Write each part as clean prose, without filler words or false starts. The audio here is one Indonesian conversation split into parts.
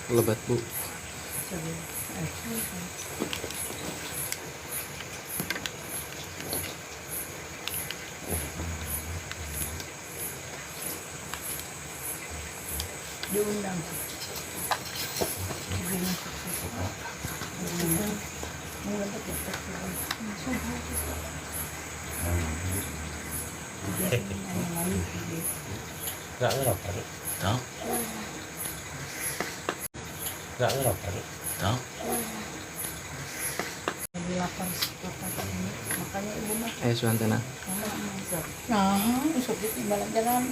lebat Bu. Diundang. Nggak ngerokok. Tahu? Nggak ngerokok. Tahu? Lagi lapar ini, makanya ibu mah. Suantana. Nah, besok itu jalan-jalan,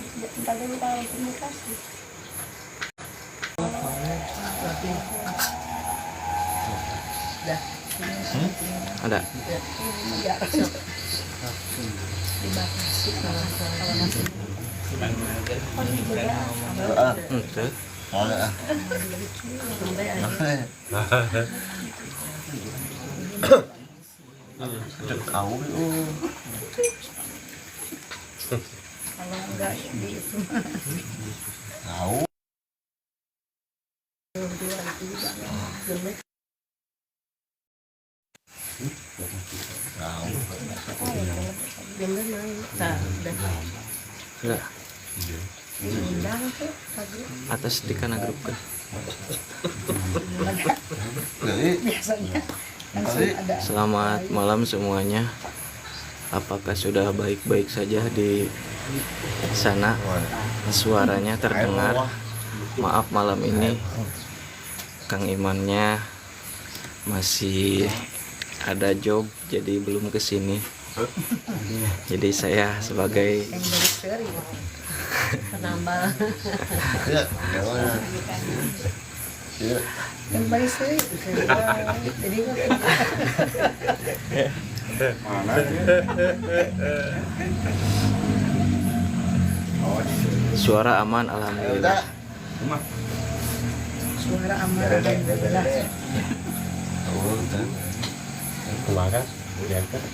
ntar dulu kalau komunikasi. Dah. Ada. Ya, dibatasi kalau masih. Oh, ini beda. Tuh. Ada. Kau Kalau enggak di itu tahu. dua itu juga jelek. Tahu. Jelek main. Nah, udah Enggak. diundang tuh pagi. Atas di kana grup kan. Biasanya langsung ada. Selamat malam semuanya. Apakah sudah baik-baik saja di sana? Suaranya terdengar. Maaf malam ini Kang Imannya masih ada job jadi belum kesini. Jadi saya sebagai Yang dari seri penambal. Ya, ya. Yang dari seri jadi suara aman alhamdulillah. suara aman alhamdulillah. Kemarin.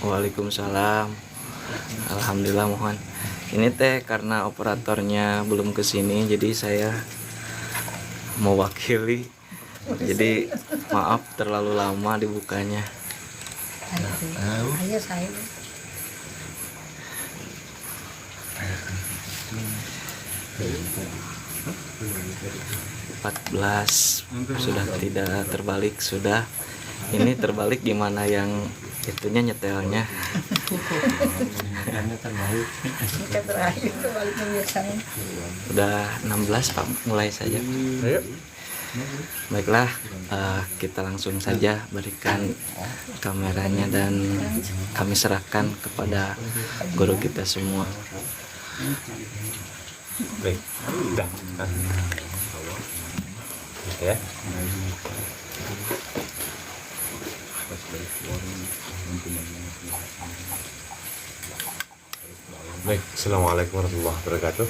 Waalaikumsalam. Alhamdulillah mohon. Ini teh karena operatornya belum kesini jadi saya mewakili. Jadi maaf terlalu lama dibukanya. Ayo saya 14 sudah tidak terbalik sudah. Ini terbalik gimana yang itunya nyetelnya? kita terakhir itu balik kebiasaan. Udah 16 Pak, mulai saja. Ayo. Baiklah, kita langsung saja berikan kameranya dan kami serahkan kepada guru kita semua. Baik. Udah. Ya. Baik, assalamualaikum warahmatullahi wabarakatuh.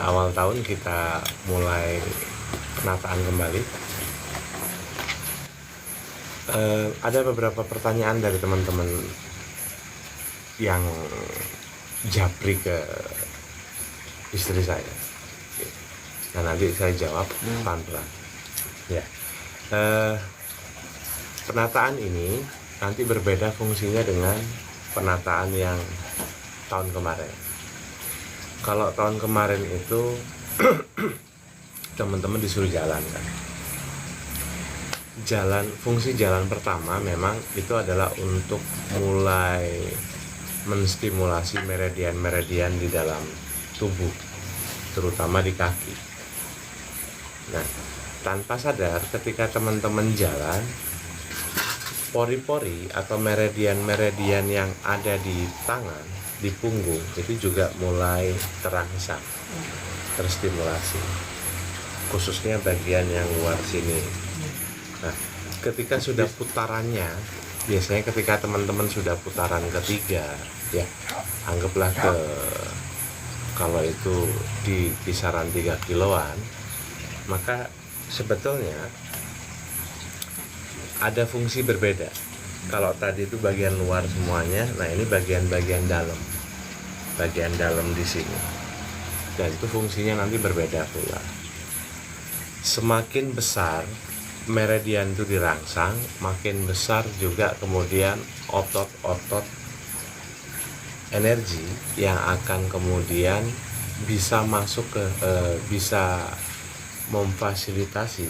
Awal tahun kita mulai penataan kembali. Ada beberapa pertanyaan dari teman-teman yang japri ke istri saya. Nah, nanti saya jawab pelan-pelan. Ya. Penataan ini nanti berbeda fungsinya dengan penataan yang tahun kemarin. Kalau tahun kemarin itu teman-teman disuruh jalan kan. Fungsi jalan pertama memang itu adalah untuk mulai menstimulasi meridian-meridian di dalam tubuh, terutama di kaki. Nah, tanpa sadar ketika teman-teman jalan, pori-pori atau meridian-meridian yang ada di tangan, di punggung itu juga mulai terangsang, terstimulasi, khususnya bagian yang luar sini. Nah, ketika sudah putarannya, biasanya ketika teman-teman sudah putaran ketiga, ya anggaplah kalau itu di kisaran 3 kiloan, maka sebetulnya ada fungsi berbeda. Kalau tadi itu bagian luar semuanya, nah ini bagian-bagian dalam, bagian dalam di sini, dan itu fungsinya nanti berbeda pula. semakin besar meridian itu dirangsang, makin besar juga kemudian otot-otot energi yang akan kemudian bisa masuk ke bisa memfasilitasi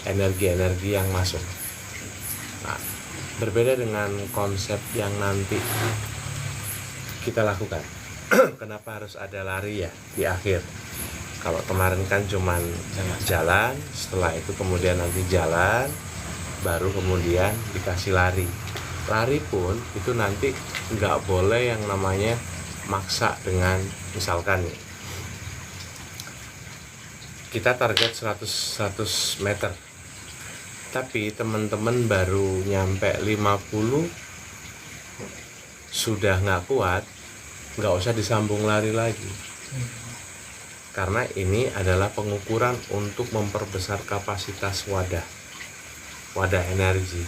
energi-energi yang masuk. Nah, berbeda dengan konsep yang nanti kita lakukan. Kenapa harus ada lari ya di akhir? Kalau kemarin kan cuman jalan, setelah itu kemudian nanti jalan, baru kemudian dikasih lari. Lari pun itu nanti nggak boleh yang namanya maksa dengan misalkan kita target 100 meter, tapi teman-teman baru nyampe 50 sudah nggak kuat, nggak usah disambung lari lagi, karena ini adalah pengukuran untuk memperbesar kapasitas wadah energi.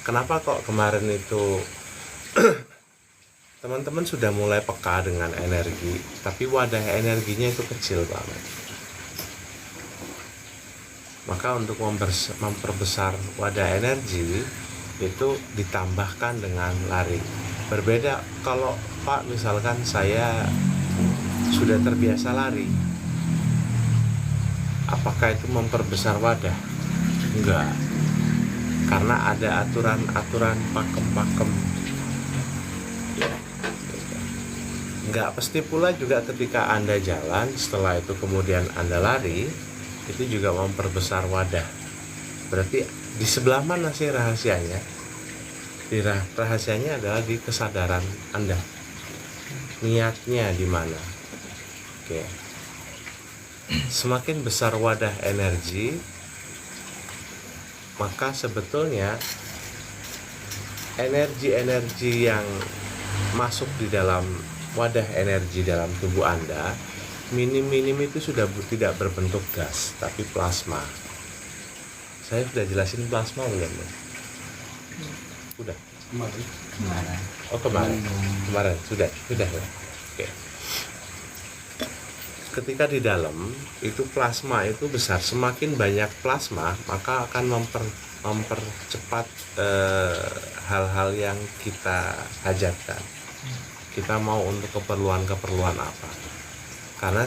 Kenapa kok kemarin itu teman-teman sudah mulai peka dengan energi, tapi wadah energinya itu kecil banget. Maka untuk memperbesar wadah energi itu ditambahkan dengan lari. Berbeda kalau Pak misalkan saya sudah terbiasa lari, apakah itu memperbesar wadah? Enggak, karena ada aturan-aturan pakem-pakem. Enggak pasti pula juga ketika Anda jalan, setelah itu kemudian Anda lari, itu juga memperbesar wadah. Berarti di sebelah mana sih rahasianya? Rahasianya adalah di kesadaran Anda. Niatnya di mana? Oke. Semakin besar wadah energi, maka sebetulnya energi-energi yang masuk di dalam wadah energi dalam tubuh Anda minim-minim itu sudah tidak berbentuk gas, tapi plasma. Saya sudah jelasin plasma belum? Sudah. Kemarin sudah ya. Oke. Ketika di dalam itu plasma itu besar, semakin banyak plasma maka akan mempercepat hal-hal yang kita hajatkan. Kita mau untuk keperluan apa? Karena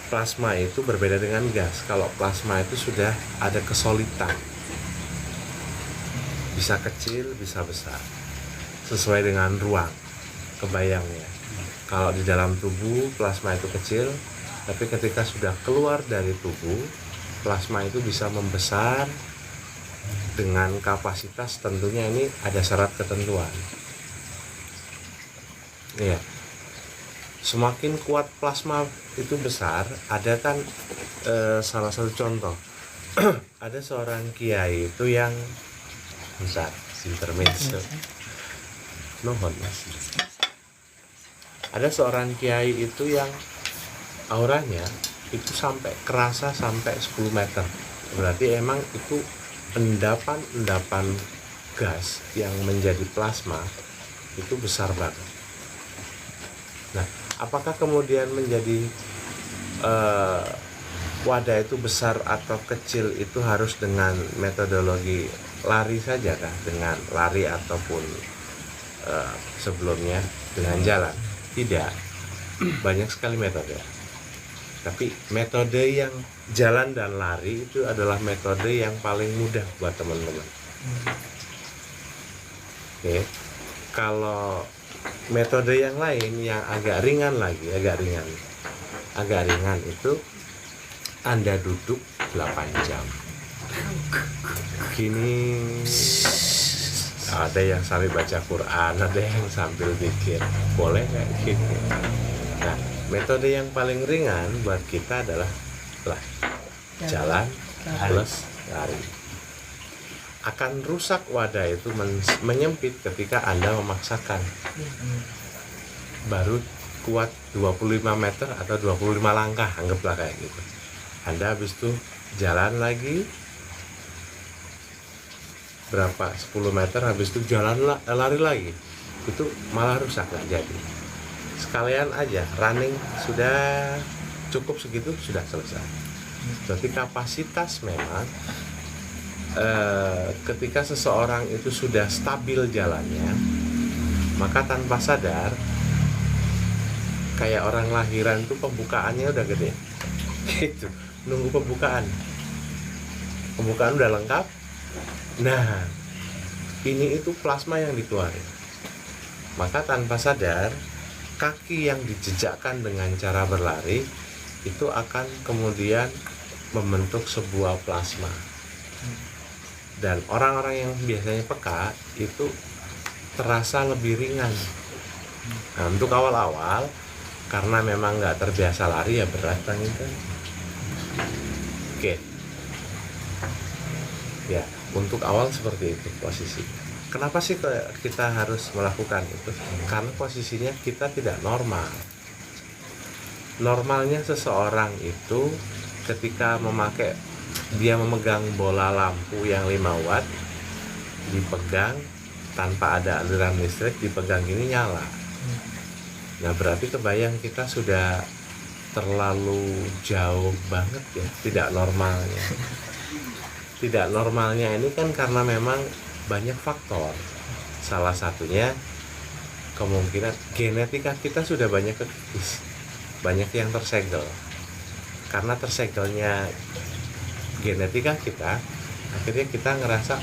plasma itu berbeda dengan gas. Kalau plasma itu sudah ada kesolidan, bisa kecil, bisa besar, sesuai dengan ruang. Kebayang ya. Kalau di dalam tubuh plasma itu kecil, tapi ketika sudah keluar dari tubuh, plasma itu bisa membesar dengan kapasitas, tentunya ini ada syarat ketentuan. Iya. Semakin kuat plasma itu besar, ada kan salah satu contoh. Ada seorang kiai itu yang besar, intermezzo. Nuhun Mas. Ada seorang kiai itu yang auranya itu sampai kerasa sampai 10 meter. Berarti emang itu endapan gas yang menjadi plasma itu besar banget. Nah, apakah kemudian menjadi wadah itu besar atau kecil itu harus dengan metodologi lari saja kah? Dengan lari ataupun sebelumnya dengan jalan? Tidak, banyak sekali metode. Tapi metode yang jalan dan lari itu adalah metode yang paling mudah buat teman-teman. Oke, kalau metode yang lain yang agak ringan itu Anda duduk 8 jam. Gini, ada yang sambil baca Quran, ada yang sambil zikir, boleh kayak gitu. Nah, metode yang paling ringan buat kita adalah jalan plus lari. Akan rusak wadah itu menyempit ketika Anda memaksakan. Baru kuat 25 meter atau 25 langkah, anggaplah kayak gitu. Anda habis itu jalan lagi berapa 10 meter, habis itu jalan lari lagi, itu malah rusak, nggak jadi. Sekalian aja running, sudah cukup segitu, sudah selesai. Berarti kapasitas memang ketika seseorang itu sudah stabil jalannya, maka tanpa sadar kayak orang lahiran tuh pembukaannya udah gede gitu, nunggu pembukaan udah lengkap. Nah, ini itu plasma yang dikeluarin, maka tanpa sadar kaki yang dijejakkan dengan cara berlari itu akan kemudian membentuk sebuah plasma. Dan orang-orang yang biasanya peka itu terasa lebih ringan. Nah, untuk awal-awal karena memang nggak terbiasa lari ya berat banget kan. Oke. Ya, untuk awal seperti itu posisi. Kenapa sih kita harus melakukan itu? Karena posisinya kita tidak normal. Normalnya seseorang itu ketika dia memegang bola lampu yang 5 watt, dipegang tanpa ada aliran listrik, dipegang gini nyala. Nah, berarti kebayang kita sudah terlalu jauh banget ya, tidak normalnya. Tidak normalnya ini kan karena memang banyak faktor. Salah satunya kemungkinan genetika kita sudah banyak kekikis, banyak yang tersegel. Karena tersegelnya genetika kita, akhirnya kita ngerasa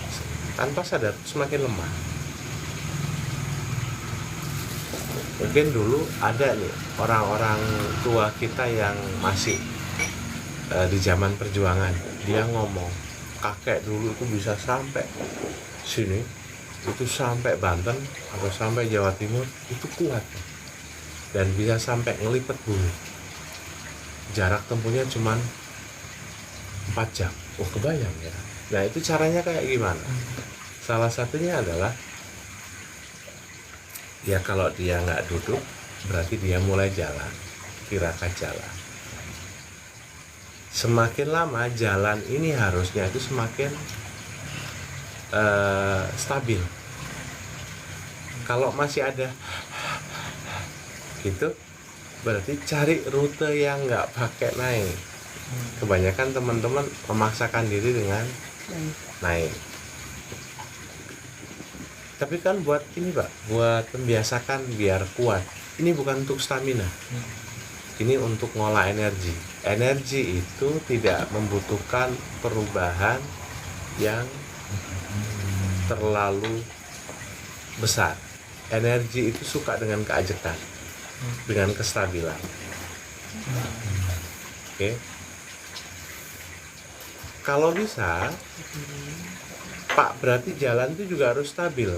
tanpa sadar semakin lemah. Mungkin dulu ada nih orang-orang tua kita yang masih di zaman perjuangan, dia ngomong kakek dulu itu bisa sampai sini, itu sampai Banten atau sampai Jawa Timur itu kuat dan bisa sampai ngelipet bumi. Jarak tempuhnya cuman 4 jam. Oh, kebayang ya. Nah, itu caranya kayak gimana? Salah satunya adalah ya kalau dia nggak duduk berarti dia mulai jalan, tirakat jalan. Semakin lama jalan ini harusnya itu semakin stabil. Kalau masih ada gitu, berarti cari rute yang nggak pakai naik. Kebanyakan teman-teman memaksakan diri dengan naik. Tapi kan buat ini Pak, buat membiasakan biar kuat. Ini bukan untuk stamina. Ini untuk ngolah energi. Energi itu tidak membutuhkan perubahan yang terlalu besar. Energi itu suka dengan keajekan, dengan kestabilan. Oke. Kalau bisa, Pak, berarti jalan itu juga harus stabil.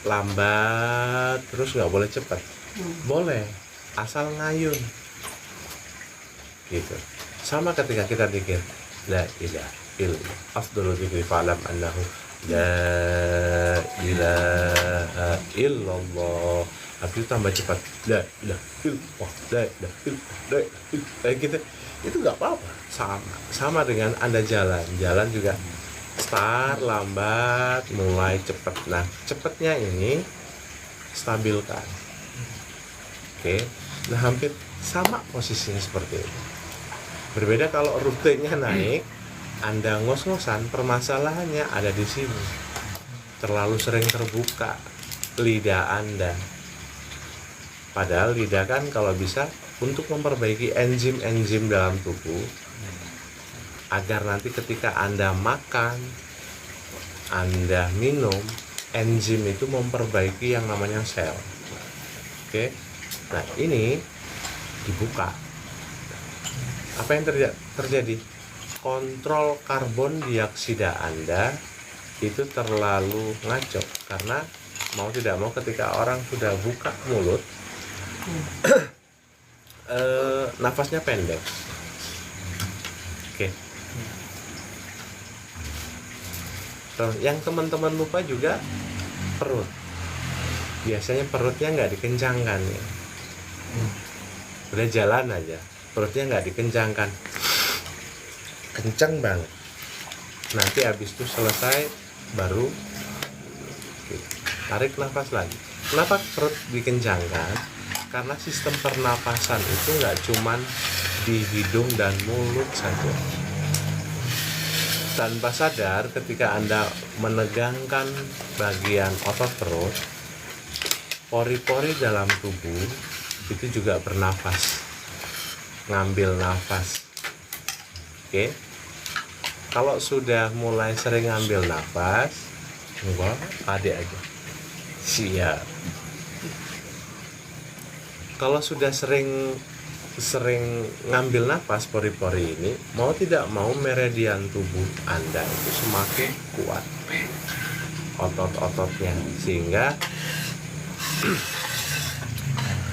Lambat, terus nggak boleh cepat. Boleh, asal ngayun. Gitu. Sama ketika kita pikir, la ilaha illallah, afdhalul dzikri fa'lam annahu la ilaha illallah. Habis itu tambah cepat, la ilaha illallah, la ilaha illallah, kayak gitu. Itu nggak apa-apa. Sama dengan Anda jalan juga start lambat, mulai cepat. Nah, cepatnya ini stabilkan. Oke. Nah, hampir sama posisinya seperti itu. Berbeda kalau rutenya naik, Anda ngos-ngosan, permasalahannya ada di sini. Terlalu sering terbuka lidah Anda. Padahal lidah kan kalau bisa untuk memperbaiki enzim-enzim dalam tubuh agar nanti ketika Anda makan, Anda minum, enzim itu memperbaiki yang namanya sel. Oke. Nah, ini dibuka. Apa yang terjadi? Kontrol karbon dioksida Anda itu terlalu ngaco, karena mau tidak mau ketika orang sudah buka mulut, nafasnya pendek. Oke. Terus yang teman-teman lupa juga perut. Biasanya perutnya nggak dikencangkan ya. Udah jalan aja, perutnya nggak dikencangkan, kencang banget. Nanti habis itu selesai baru tarik nafas lagi. Kenapa perut dikencangkan? Karena sistem pernapasan itu nggak cuman di hidung dan mulut saja. Tanpa sadar ketika Anda menegangkan bagian otot perut, pori-pori dalam tubuh itu juga bernafas, ngambil nafas. Oke. Kalau sudah mulai sering ngambil nafas, enggak, adik aja. Siap. Kalau sudah sering ngambil nafas pori-pori ini, mau tidak mau meridian tubuh Anda itu semakin kuat otot-ototnya, sehingga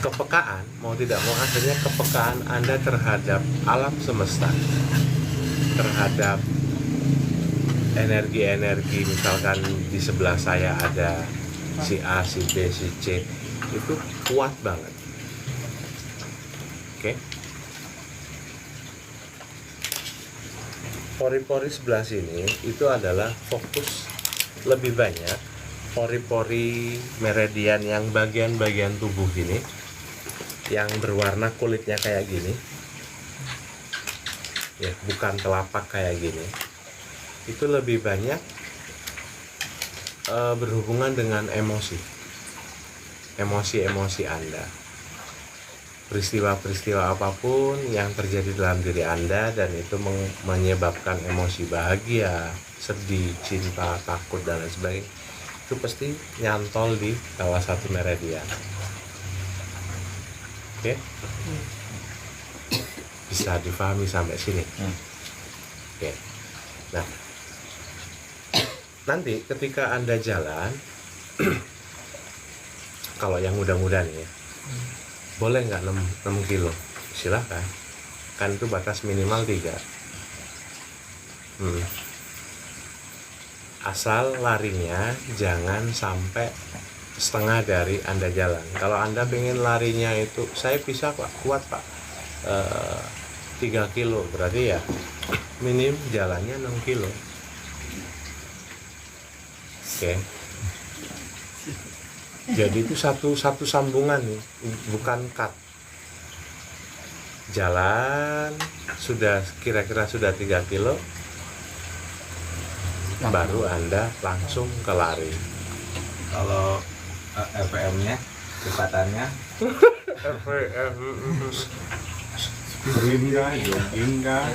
kepekaan, mau tidak mau akhirnya kepekaan Anda terhadap alam semesta, terhadap energi-energi, misalkan di sebelah saya ada si A, si B, si C, itu kuat banget. Oke. Pori-pori sebelah sini itu adalah fokus lebih banyak pori-pori meridian yang bagian-bagian tubuh ini yang berwarna kulitnya kayak gini. Ya, bukan telapak kayak gini. Itu lebih banyak berhubungan dengan emosi-emosi Anda. Peristiwa-peristiwa apapun yang terjadi dalam diri Anda dan itu menyebabkan emosi bahagia, sedih, cinta, takut, dan lain sebagainya, itu pasti nyantol di salah satu meridian. Oke? Bisa difahami sampai sini? Oke. Nah, nanti ketika Anda jalan, kalau yang muda-muda nih ya, boleh nggak 6 kilo? Silahkan, kan itu batas minimal 3. Asal larinya jangan sampai setengah dari Anda jalan. Kalau Anda pengen larinya itu, saya bisa Pak, kuat Pak, 3 kilo, berarti ya minim jalannya 6 kilo. Oke. Jadi itu satu sambungan nih, bukan cut. Jalan sudah kira-kira sudah 3 kilo, baru Anda langsung ke lari. Kalau RPM-nya, kecepatannya sprint kah, jogging kah?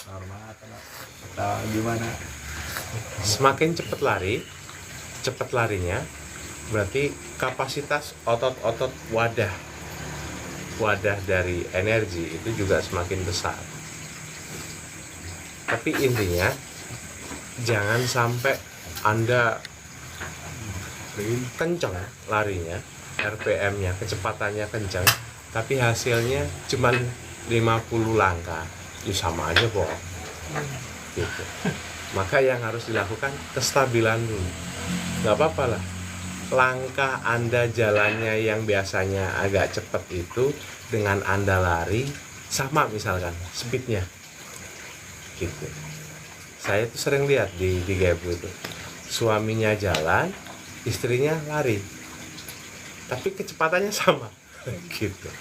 normal atau gimana? Semakin cepat larinya, berarti kapasitas otot-otot wadah dari energi itu juga semakin besar. Tapi intinya jangan sampai Anda kencang larinya, RPM-nya, kecepatannya kencang, tapi hasilnya cuma 50 langkah. Ya sama aja bohong. Gitu. Maka yang harus dilakukan kestabilan dulu. Gak apa-apa lah, langkah Anda jalannya yang biasanya agak cepat itu dengan Anda lari sama, misalkan speednya gitu. Saya tuh sering lihat di Gabu itu, suaminya jalan, istrinya lari, tapi kecepatannya sama gitu.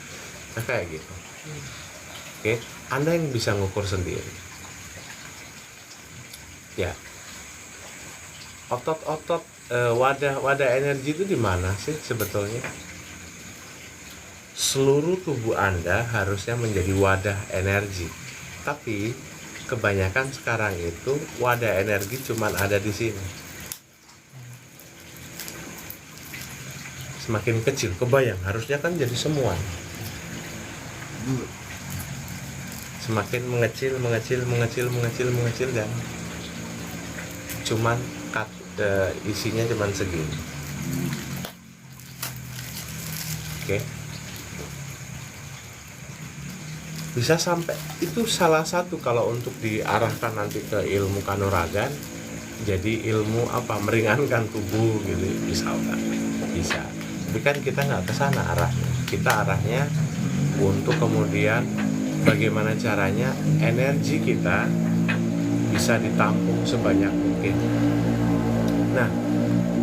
Nah, kayak gitu. Oke, Anda yang bisa ngukur sendiri. Ya, otot-otot wadah energi itu di mana sih sebetulnya? Seluruh tubuh Anda harusnya menjadi wadah energi, tapi kebanyakan sekarang itu wadah energi cuma ada di sini. Semakin kecil, kebayang, harusnya kan jadi semua. Semakin mengecil dan cuman isinya cuman segini. Oke. Bisa sampai itu salah satu kalau untuk diarahkan nanti ke ilmu kanuragan, jadi ilmu apa, meringankan tubuh gitu misalkan. Bisa. Tapi kan kita nggak ke sana arahnya. Kita arahnya untuk kemudian bagaimana caranya energi kita bisa ditampung sebanyak mungkin. Nah,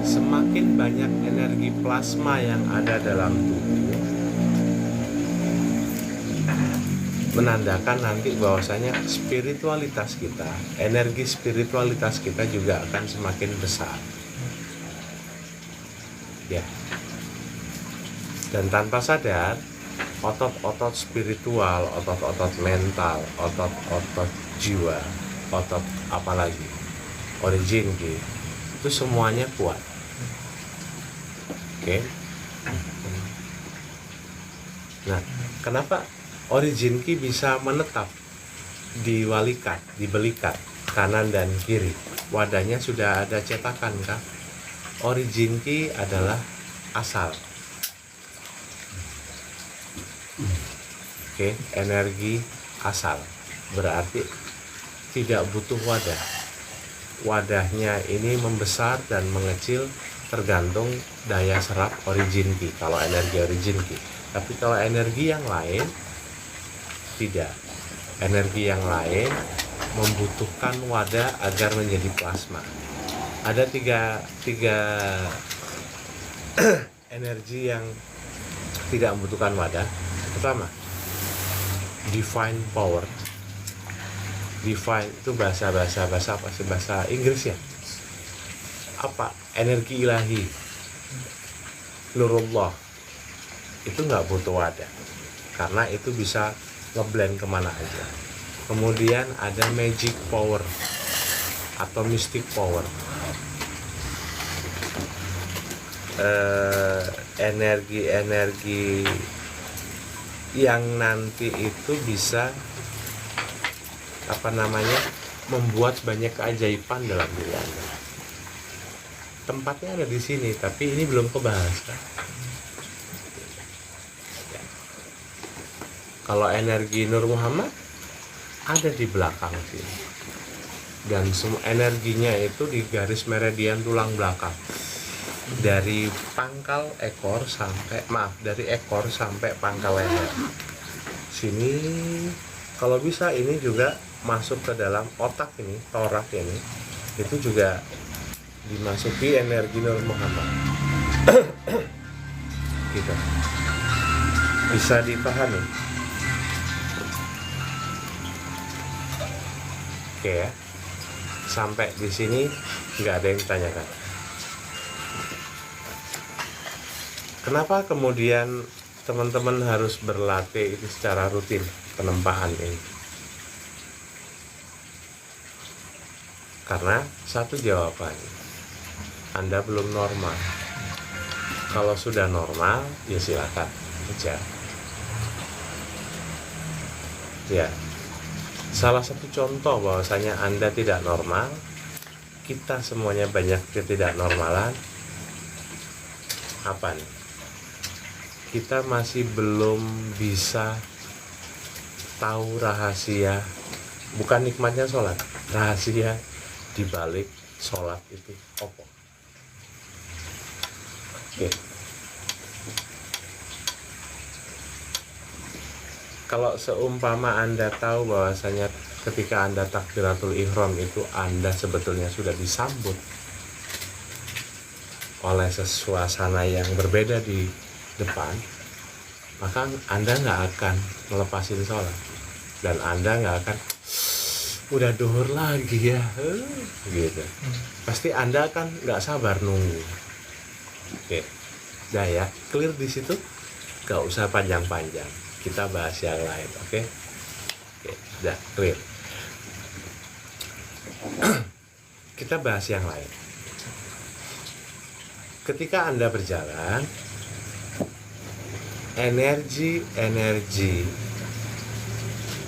semakin banyak energi plasma yang ada dalam tubuh, menandakan nanti bahwasanya spiritualitas kita, energi spiritualitas kita juga akan semakin besar. Ya. Dan tanpa sadar, otot-otot spiritual, otot-otot mental, otot-otot jiwa, otot apalagi, origin itu semuanya kuat. Oke. Nah, kenapa origin ki bisa menetap di walikat, di belikat kanan dan kiri? Wadahnya sudah ada cetakan kah? Origin ki adalah asal. Oke, energi asal. Berarti tidak butuh wadah. Wadahnya ini membesar dan mengecil tergantung daya serap origin ki, kalau energi origin ki. Tapi kalau energi yang lain tidak. Energi yang lain membutuhkan wadah agar menjadi plasma. Ada tiga energi yang tidak membutuhkan wadah. Pertama, divine power. Divine itu bahasa apa sih, bahasa Inggris ya? Apa? Energi ilahi, nurullah. Itu nggak butuh wadah, karena itu bisa ngeblend kemana aja. Kemudian ada magic power atau mystic power. Energi-energi yang nanti itu bisa membuat banyak keajaiban dalam diri Anda. Tempatnya ada di sini, tapi ini belum kebahas kan? Kalau energi Nur Muhammad ada di belakang sini, dan semua energinya itu di garis meridian tulang belakang, dari pangkal ekor dari ekor sampai pangkal leher. Sini kalau bisa ini juga masuk ke dalam otak ini, torak ini, itu juga dimasuki energi Nur Muhammad. Gitu. Bisa dipahami? Oke ya. Sampai di sini nggak ada yang ditanyakan. Kenapa kemudian teman-teman harus berlatih itu secara rutin, penempaan ini? Karena satu jawaban, Anda belum normal. Kalau sudah normal, ya silakan aja. Ya, salah satu contoh bahwasanya Anda tidak normal, kita semuanya banyak ketidaknormalan. Apa nih? Kita masih belum bisa tahu rahasia, bukan nikmatnya sholat, rahasia di balik sholat itu apa? Oke. Kalau seumpama Anda tahu bahwasanya ketika Anda takbiratul ihram itu Anda sebetulnya sudah disambut oleh suasana yang berbeda di depan, maka Anda nggak akan melepasin sholat, dan Anda nggak akan udah duhur lagi ya, gitu. Pasti Anda akan nggak sabar nunggu. Oke, dah ya, clear di situ, nggak usah panjang-panjang. Kita bahas yang lain, oke? Oke, dah clear. Kita bahas yang lain. Ketika Anda berjalan, energi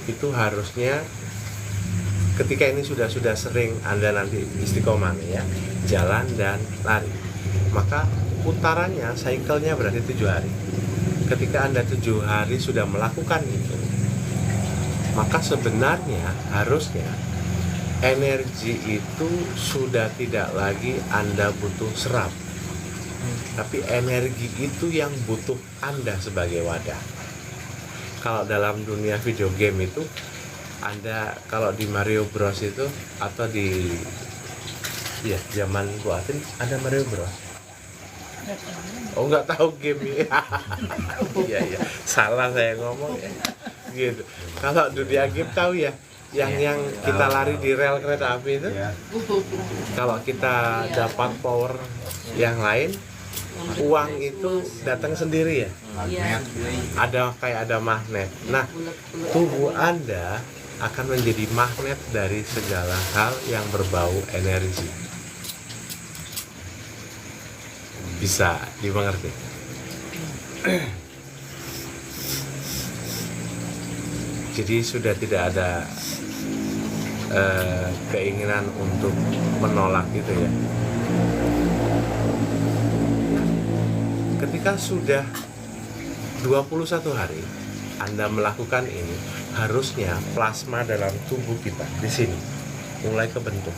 itu harusnya ketika ini sudah sering Anda nanti istiqomah ya, jalan dan lari, maka putarannya, cycle-nya berarti 7 hari. Ketika Anda 7 hari sudah melakukan itu, maka sebenarnya harusnya energi itu sudah tidak lagi Anda butuh serap, tapi energi itu yang butuh Anda sebagai wadah. Kalau dalam dunia video game itu, Anda kalau di Mario Bros itu, atau di zaman buatin ada Mario Bros. Oh, nggak tahu game ya. Iya, salah saya ngomong ya. gitu. Kalau dunia game tahu ya, yang kita lari di rel kereta api itu, Ya. kalau kita dapat power yang lain, uang itu datang sendiri ya. Magnet. Ada magnet. Nah, tubuh Anda akan menjadi magnet dari segala hal yang berbau energi. Bisa dimengerti? Jadi sudah tidak ada keinginan untuk menolak gitu ya. Ketika sudah 21 hari Anda melakukan ini, harusnya plasma dalam tubuh kita di sini mulai kebentuk.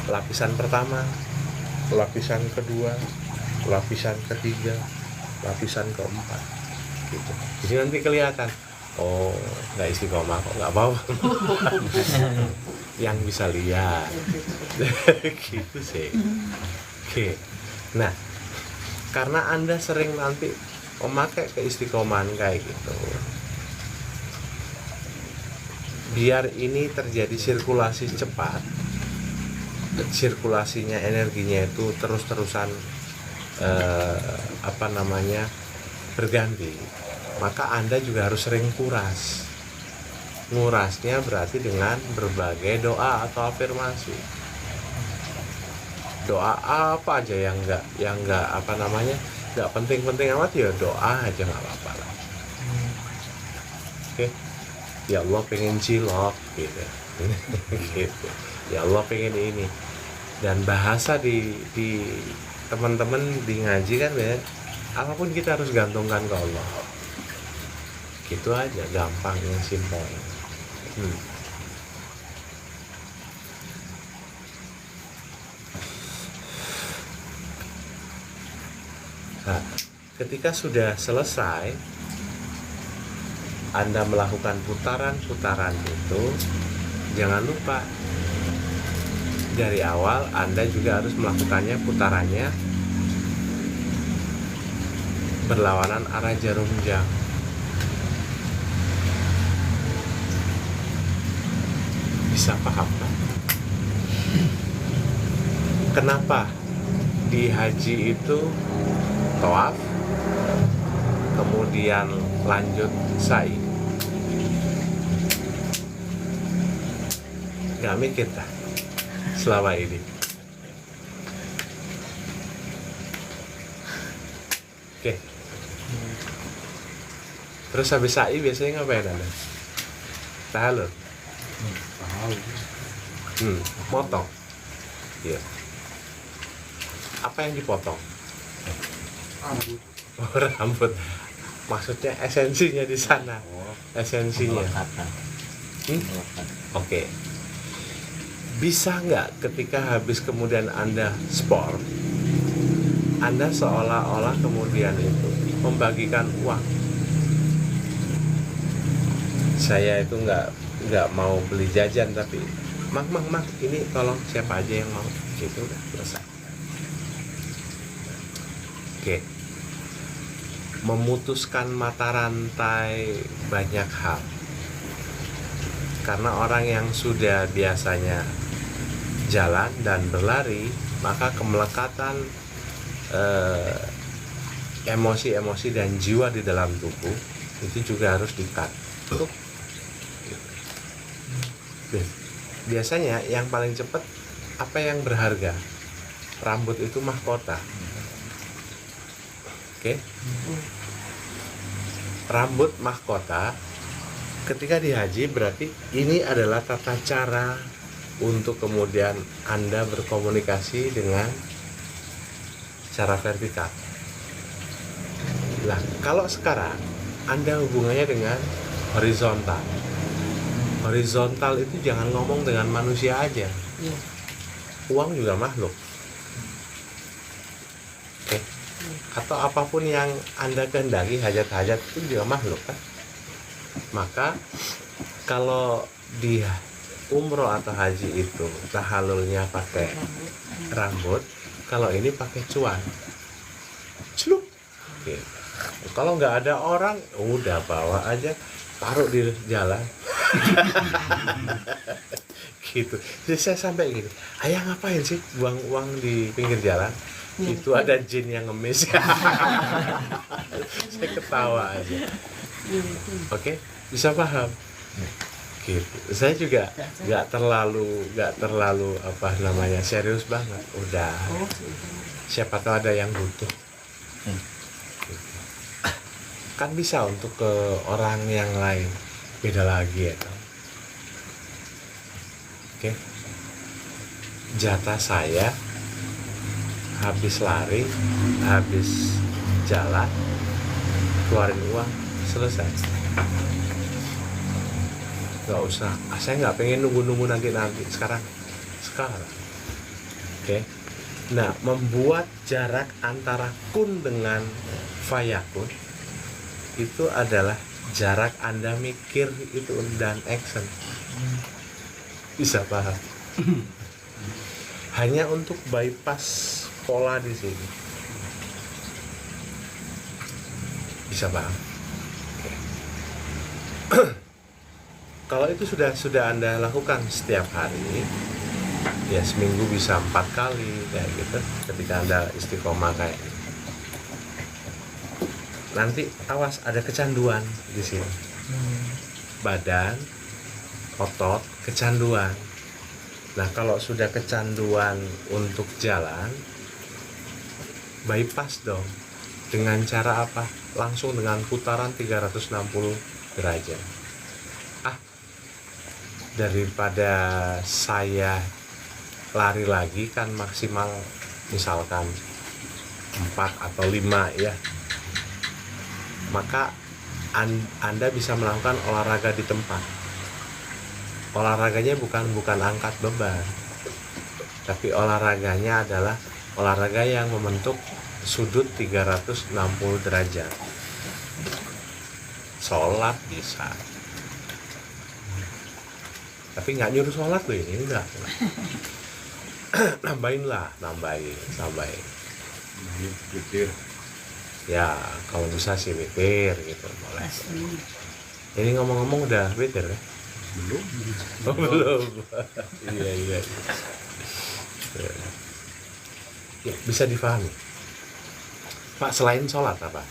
Lapisan pertama, lapisan kedua, lapisan ketiga, lapisan keempat, gitu. Jadi nanti kelihatan, oh nggak istiqomah kok, nggak apa-apa. Yang bisa lihat, gitu sih. Oke. Nah, karena Anda sering nanti memakai keistiqomahan kayak gitu, biar ini terjadi sirkulasi cepat, sirkulasinya energinya itu terus-terusan berganti, maka Anda juga harus sering kuras. Ngurasnya berarti dengan berbagai doa atau afirmasi. Doa apa aja yang nggak nggak penting-penting amat, ya doa aja nggak apa-apa lah. Oke. Ya Allah pengen cilok gitu. Gitu. Ya Allah pengen ini. Dan bahasa di teman-teman di ngaji kan ya, apapun kita harus gantungkan ke Allah. Gitu aja, gampang, yang simpel. Nah, ketika sudah selesai Anda melakukan putaran-putaran itu, jangan lupa dari awal Anda juga harus melakukannya putarannya berlawanan arah jarum jam. Bisa paham kan? Kenapa di haji itu tawaf, kemudian lanjut sa'i? Gak mikir dah selama ini. Oke. Terus habis sa'i biasanya ngapain Anda? Tahalul. Potong. Iya. Apa yang dipotong? Rambut. Maksudnya esensinya di sana. Esensinya. Oke. Bisa nggak ketika habis kemudian Anda sport, Anda seolah-olah kemudian itu membagikan uang? Saya itu nggak mau beli jajan, tapi mak ini tolong siapa aja yang mau, gitu udah selesai. Oke. Memutuskan mata rantai banyak hal. Karena orang yang sudah biasanya jalan dan berlari, maka kemelekatan emosi-emosi dan jiwa di dalam tubuh itu juga harus di-cut. Biasanya yang paling cepat apa yang berharga? Rambut itu mahkota. Oke. Rambut mahkota. Ketika di haji berarti ini adalah tata cara untuk kemudian Anda berkomunikasi dengan secara vertikal. Nah, kalau sekarang Anda hubungannya dengan horizontal. Horizontal itu jangan ngomong dengan manusia aja. Uang juga makhluk. Oke. Atau apapun yang Anda kehendaki, hajat-hajat itu juga makhluk kan. Maka kalau di umroh atau haji itu tahallulnya pakai rambut, kalau ini pakai cuan. Celuk. Oke. Kalau nggak ada orang, udah bawa aja, taruh di jalan. Gitu. Jadi saya sampai gini, ayah ngapain sih buang uang di pinggir jalan? Itu ada jin yang ngemis. Saya ketawa aja. Oke, bisa paham? Gitu. Saya juga nggak terlalu apa namanya serius banget. Udah, siapa tahu ada yang butuh. Kan bisa untuk ke orang yang lain, beda lagi ya kan. Oke, jatah saya habis lari, habis jalan, keluarin uang, selesai. Gak usah, saya nggak pengen nunggu nanti sekarang. Oke. Nah, membuat jarak antara kun dengan fayakun itu adalah jarak Anda mikir itu dan action. Bisa paham? Hanya untuk bypass pola di sini. Bisa paham? Oke. Kalau itu sudah Anda lakukan setiap hari, ya seminggu bisa 4 kali kayak gitu. Ketika Anda istiqomah kayak gitu. Nanti awas ada kecanduan di sini. Badan, otot, kecanduan. Nah, kalau sudah kecanduan untuk jalan, bypass dong. Dengan cara apa? Langsung dengan putaran 360 derajat. Daripada saya lari lagi kan maksimal misalkan 4 atau 5 ya. Maka Anda bisa melakukan olahraga di tempat. Olahraganya bukan angkat beban, tapi olahraganya adalah olahraga yang membentuk sudut 360 derajat. Sholat bisa, tapi nggak nyuruh sholat loh ini, enggak. nambahin. Ya kalau bisa sih witir gitu boleh. Ini ngomong-ngomong udah witir ya? Belum. Oh, belum. Iya. Ya, bisa difahami. Pak, selain sholat apa?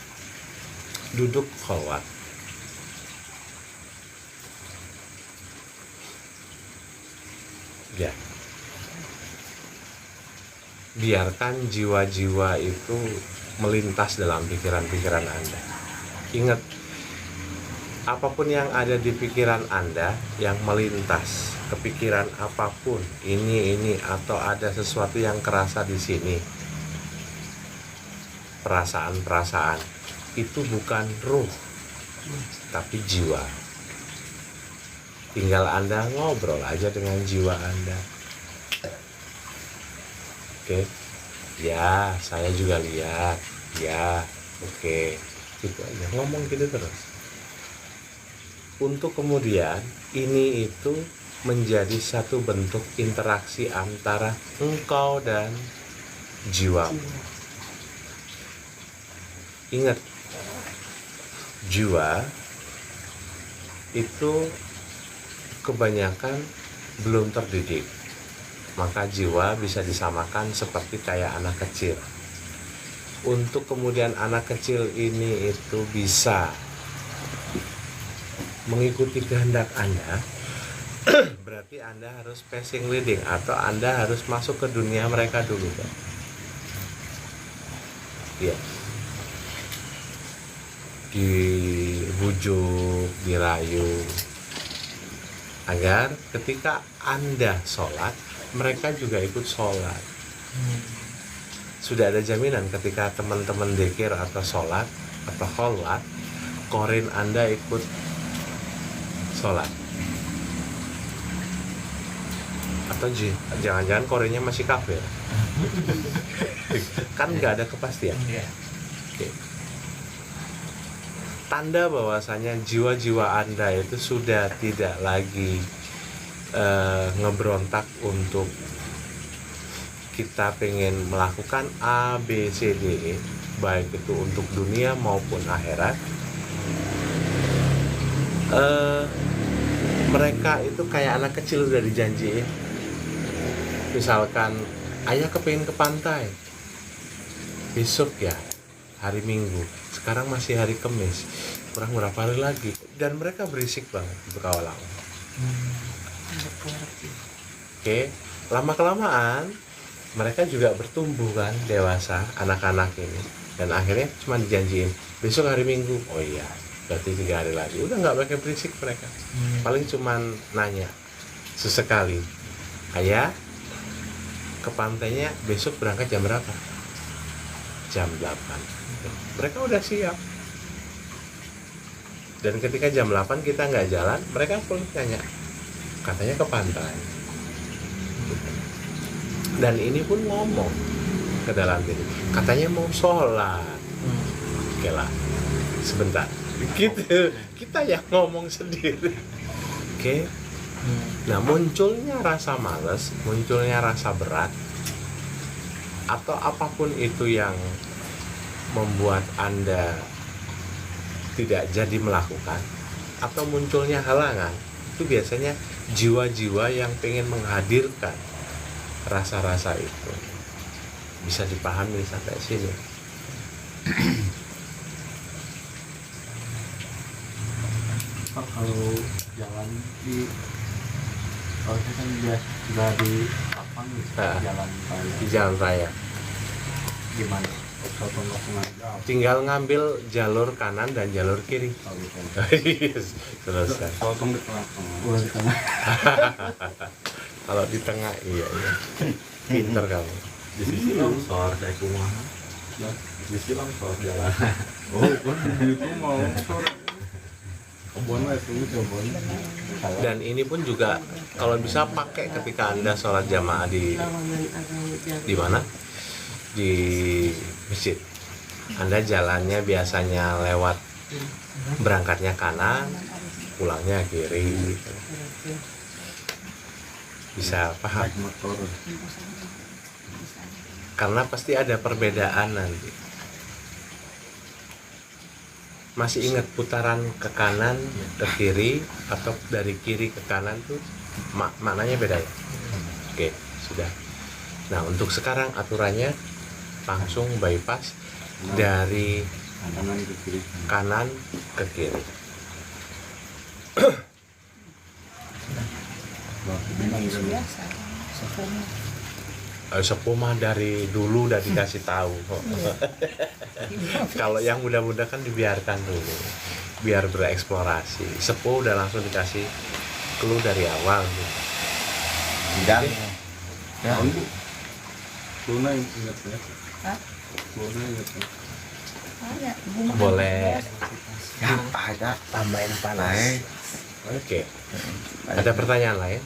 Duduk khalwat. Ya. Biarkan jiwa-jiwa itu melintas dalam pikiran-pikiran Anda. Ingat, apapun yang ada di pikiran Anda yang melintas, kepikiran apapun, ini atau ada sesuatu yang kerasa di sini, perasaan-perasaan itu bukan ruh, tapi jiwa. Tinggal Anda ngobrol aja dengan jiwa Anda. Oke. Ya, saya juga lihat. Ya, oke. Gitu aja. Ngomong gitu terus. Untuk kemudian ini itu menjadi satu bentuk interaksi antara engkau dan jiwamu. Ingat, jiwa itu kebanyakan belum terdidik. Maka jiwa bisa disamakan seperti kayak anak kecil. Untuk kemudian anak kecil ini itu bisa mengikuti kehendak Anda, berarti Anda harus passing leading atau Anda harus masuk ke dunia mereka dulu kan? Iya. Dibujuk, dirayu, agar ketika Anda sholat, mereka juga ikut sholat. Sudah ada jaminan ketika teman-teman dzikir atau sholat atau kholwat, korin Anda ikut sholat. Atau jangan-jangan korinnya masih kafir. Kan nggak ada kepastian. Oke. Tanda bahwasanya jiwa-jiwa Anda itu sudah tidak lagi ngeberontak untuk kita pengen melakukan A, B, C, D, E. baik itu untuk dunia maupun akhirat, mereka itu kayak anak kecil udah dijanjiin. Misalkan ayah kepingin ke pantai besok ya, hari Minggu, sekarang masih hari Kamis, kurang berapa hari lagi, dan mereka berisik banget berkawalan. Oke, lama kelamaan mereka juga bertumbuh kan, dewasa anak-anak ini, dan akhirnya cuma dijanjiin besok hari Minggu. Oh iya, berarti 3 hari lagi. Udah nggak pakai berisik mereka, paling cuman nanya sesekali, ayah ke pantainya besok berangkat jam berapa? Jam 8. Mereka udah siap. Dan ketika jam 8 kita nggak jalan, mereka pun tanya, katanya ke pantai. Dan ini pun ngomong ke dalam diri, katanya mau sholat. Oke lah, sebentar. Gitu, kita yang ngomong sendiri. Oke. Nah, munculnya rasa malas, munculnya rasa berat, atau apapun itu yang membuat Anda tidak jadi melakukan, atau munculnya halangan, itu biasanya jiwa-jiwa yang pengen menghadirkan rasa-rasa itu. Bisa dipahami sampai sini. Pak, kalau jalan di kalau saya kan biasa dari lapang gitu, jalan raya Di jalan raya gimana? Kalau langsung aja tinggal ngambil jalur kanan dan jalur kiri. Yes, selesai. potong di tengah. Oh, Di tengah. Kalau di tengah, iya. Pinter kamu. Di sisi longsor dari kumaha. Di sisi longsor jalan. Oh, kan itu mau longsor. Kebun lah itu kebun. Dan ini pun juga kalau bisa pakai ketika Anda sholat jamaah di mana? Di masjid. Anda jalannya biasanya lewat, berangkatnya kanan, pulangnya kiri. Gitu. Bisa paham? Naik motor. Karena pasti ada perbedaan nanti. Masih ingat putaran ke kanan, ke kiri, atau dari kiri ke kanan tuh maknanya beda ya? Oke, sudah. Nah, untuk sekarang aturannya langsung bypass dari Kanan ke kiri. kanan ke kiri. biasa sepuh Sepuh mah dari dulu udah dikasih tahu. Kalau yang muda-muda kan dibiarkan dulu, biar bereksplorasi. Sepuh udah langsung dikasih clue dari awal. Gitu. Tidak. Ya. Luna ingat ya. Hah? Luna ingat ya. ada bunga Boleh. Ya, ada tambahin panas. Oke. Ada pertanyaan lain?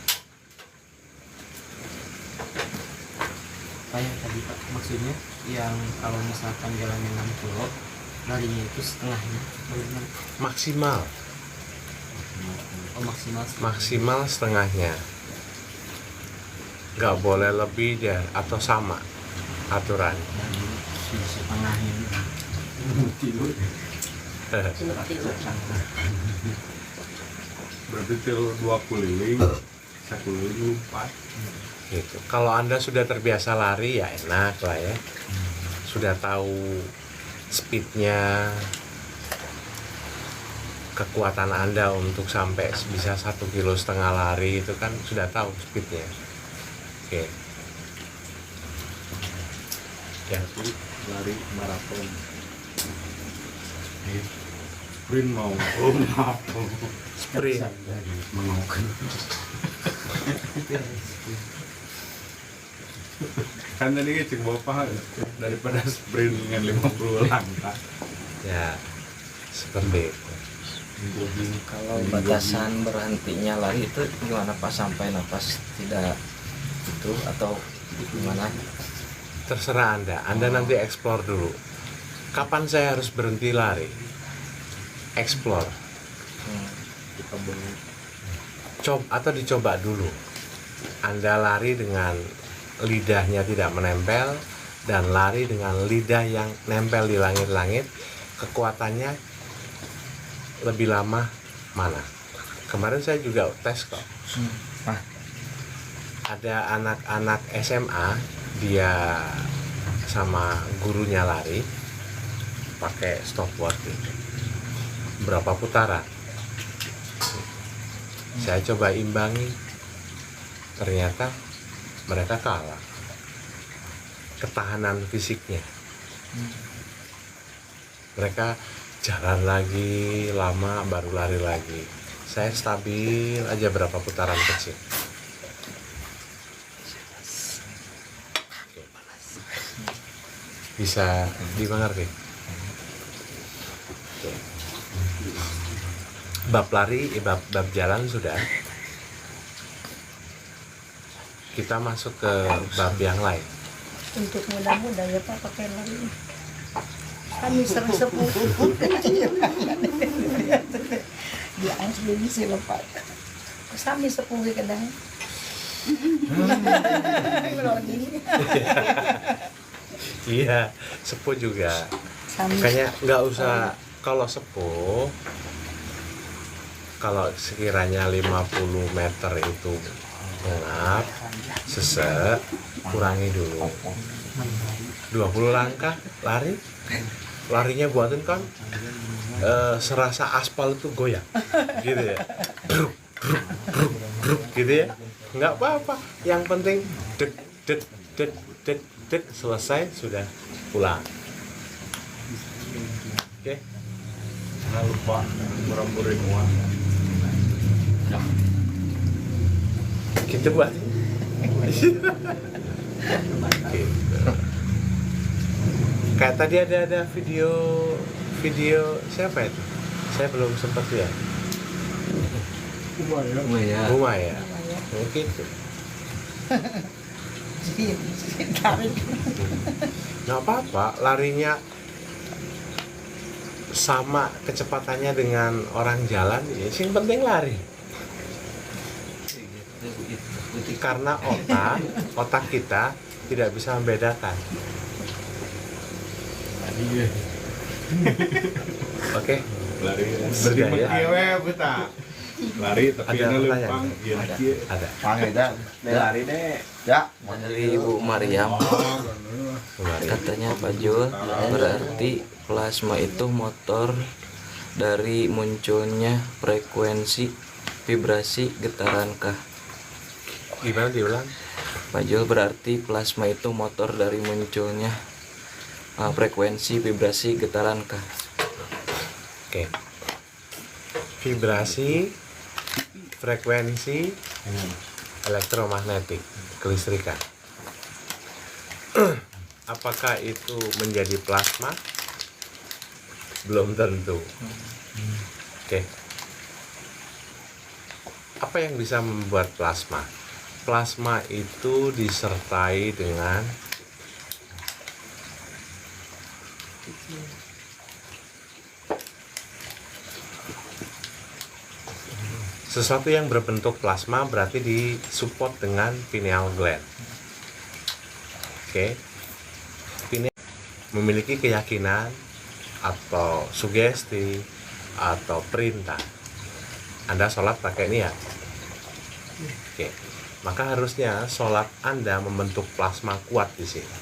Apa yang tadi Pak maksudnya yang kalau misalkan jalannya 6 kilo larinya itu setengahnya bagaimana? Maksimal. Oh maksimal Maksimal setengahnya. Nggak boleh lebih deh atau sama aturan. setengahnya Berarti tilu 2 keliling, 1 keliling 4. Gitu. Kalau Anda sudah terbiasa lari ya enak lah ya. Sudah tahu speednya, kekuatan Anda untuk sampai bisa 1,5 kilo lari itu kan sudah tahu speednya. Oke. Ya, Jadi lari maraton. Sprint mau. Oh, maaf. sprint. Mengokin. Kan tadi cek bapak daripada sprint dengan 50 langkah. Ya, seperti itu. Kalau batasan berhentinya lari itu gimana Pak, sampai nafas tidak itu atau gimana? Terserah Anda nanti explore dulu. Kapan saya harus berhenti lari? Explore. Kita bangun. Atau dicoba dulu. Anda lari dengan lidahnya tidak menempel, dan lari dengan lidah yang nempel di langit-langit, kekuatannya lebih lama mana? Kemarin saya juga tes kok. Ada anak-anak SMA, dia sama gurunya lari pakai stopwatch gitu. Berapa putaran? Saya coba imbangi, ternyata mereka kalah. Ketahanan fisiknya, mereka jalan lagi lama baru lari lagi. Saya stabil aja berapa putaran kecil. Bisa dimengerti? Bab lari, bab jalan sudah. Kita masuk ke bab yang lain. Untuk muda-muda ya Pak pakai lari. Kami sering sepupu. Dia asli bisa Pak. Kami sepupu kadang. Iya, sepuh juga. Sami. Makanya nggak usah kalau sepuh, kalau sekiranya 50 meter itu ngap, sesek, kurangi dulu. 20 langkah lari, larinya buatin kan serasa aspal itu goyang, gitu ya. Druk, druk, druk, druk, gitu ya. Nggak apa-apa, yang penting dek, dek, dek, dek, dek, selesai sudah pulang. Oke. Jangan lupa murah-murahin uang. Gitu buat. Gitu. Kayak tadi ada video siapa itu? Saya belum sempat lihat. Ya. Rumah ya. Mungkin itu. Nggak apa-apa, larinya sama kecepatannya dengan orang jalan, ya yang penting lari. Karena otak kita tidak bisa membedakan. Oke. Lari Sudah ya? lari tapi Ada ini pertanyaan? lempang iya Ada. lari deh Dari Ibu Mariam, Kemarin. katanya Pak Jul, berarti plasma itu motor dari munculnya frekuensi vibrasi getaran kah? Gimana diulang? Pak Jul, berarti plasma itu motor dari munculnya frekuensi vibrasi getaran kah? Oke. Vibrasi, frekuensi, elektromagnetik, kelistrikan. Apakah itu menjadi plasma? Belum tentu. Oke. Apa yang bisa membuat plasma? Plasma itu disertai dengan sesuatu yang berbentuk plasma, berarti disupport dengan pineal gland. Oke. Pineal memiliki keyakinan atau sugesti atau perintah. Anda sholat pakai niat. Oke. Maka harusnya sholat Anda membentuk plasma kuat di sini.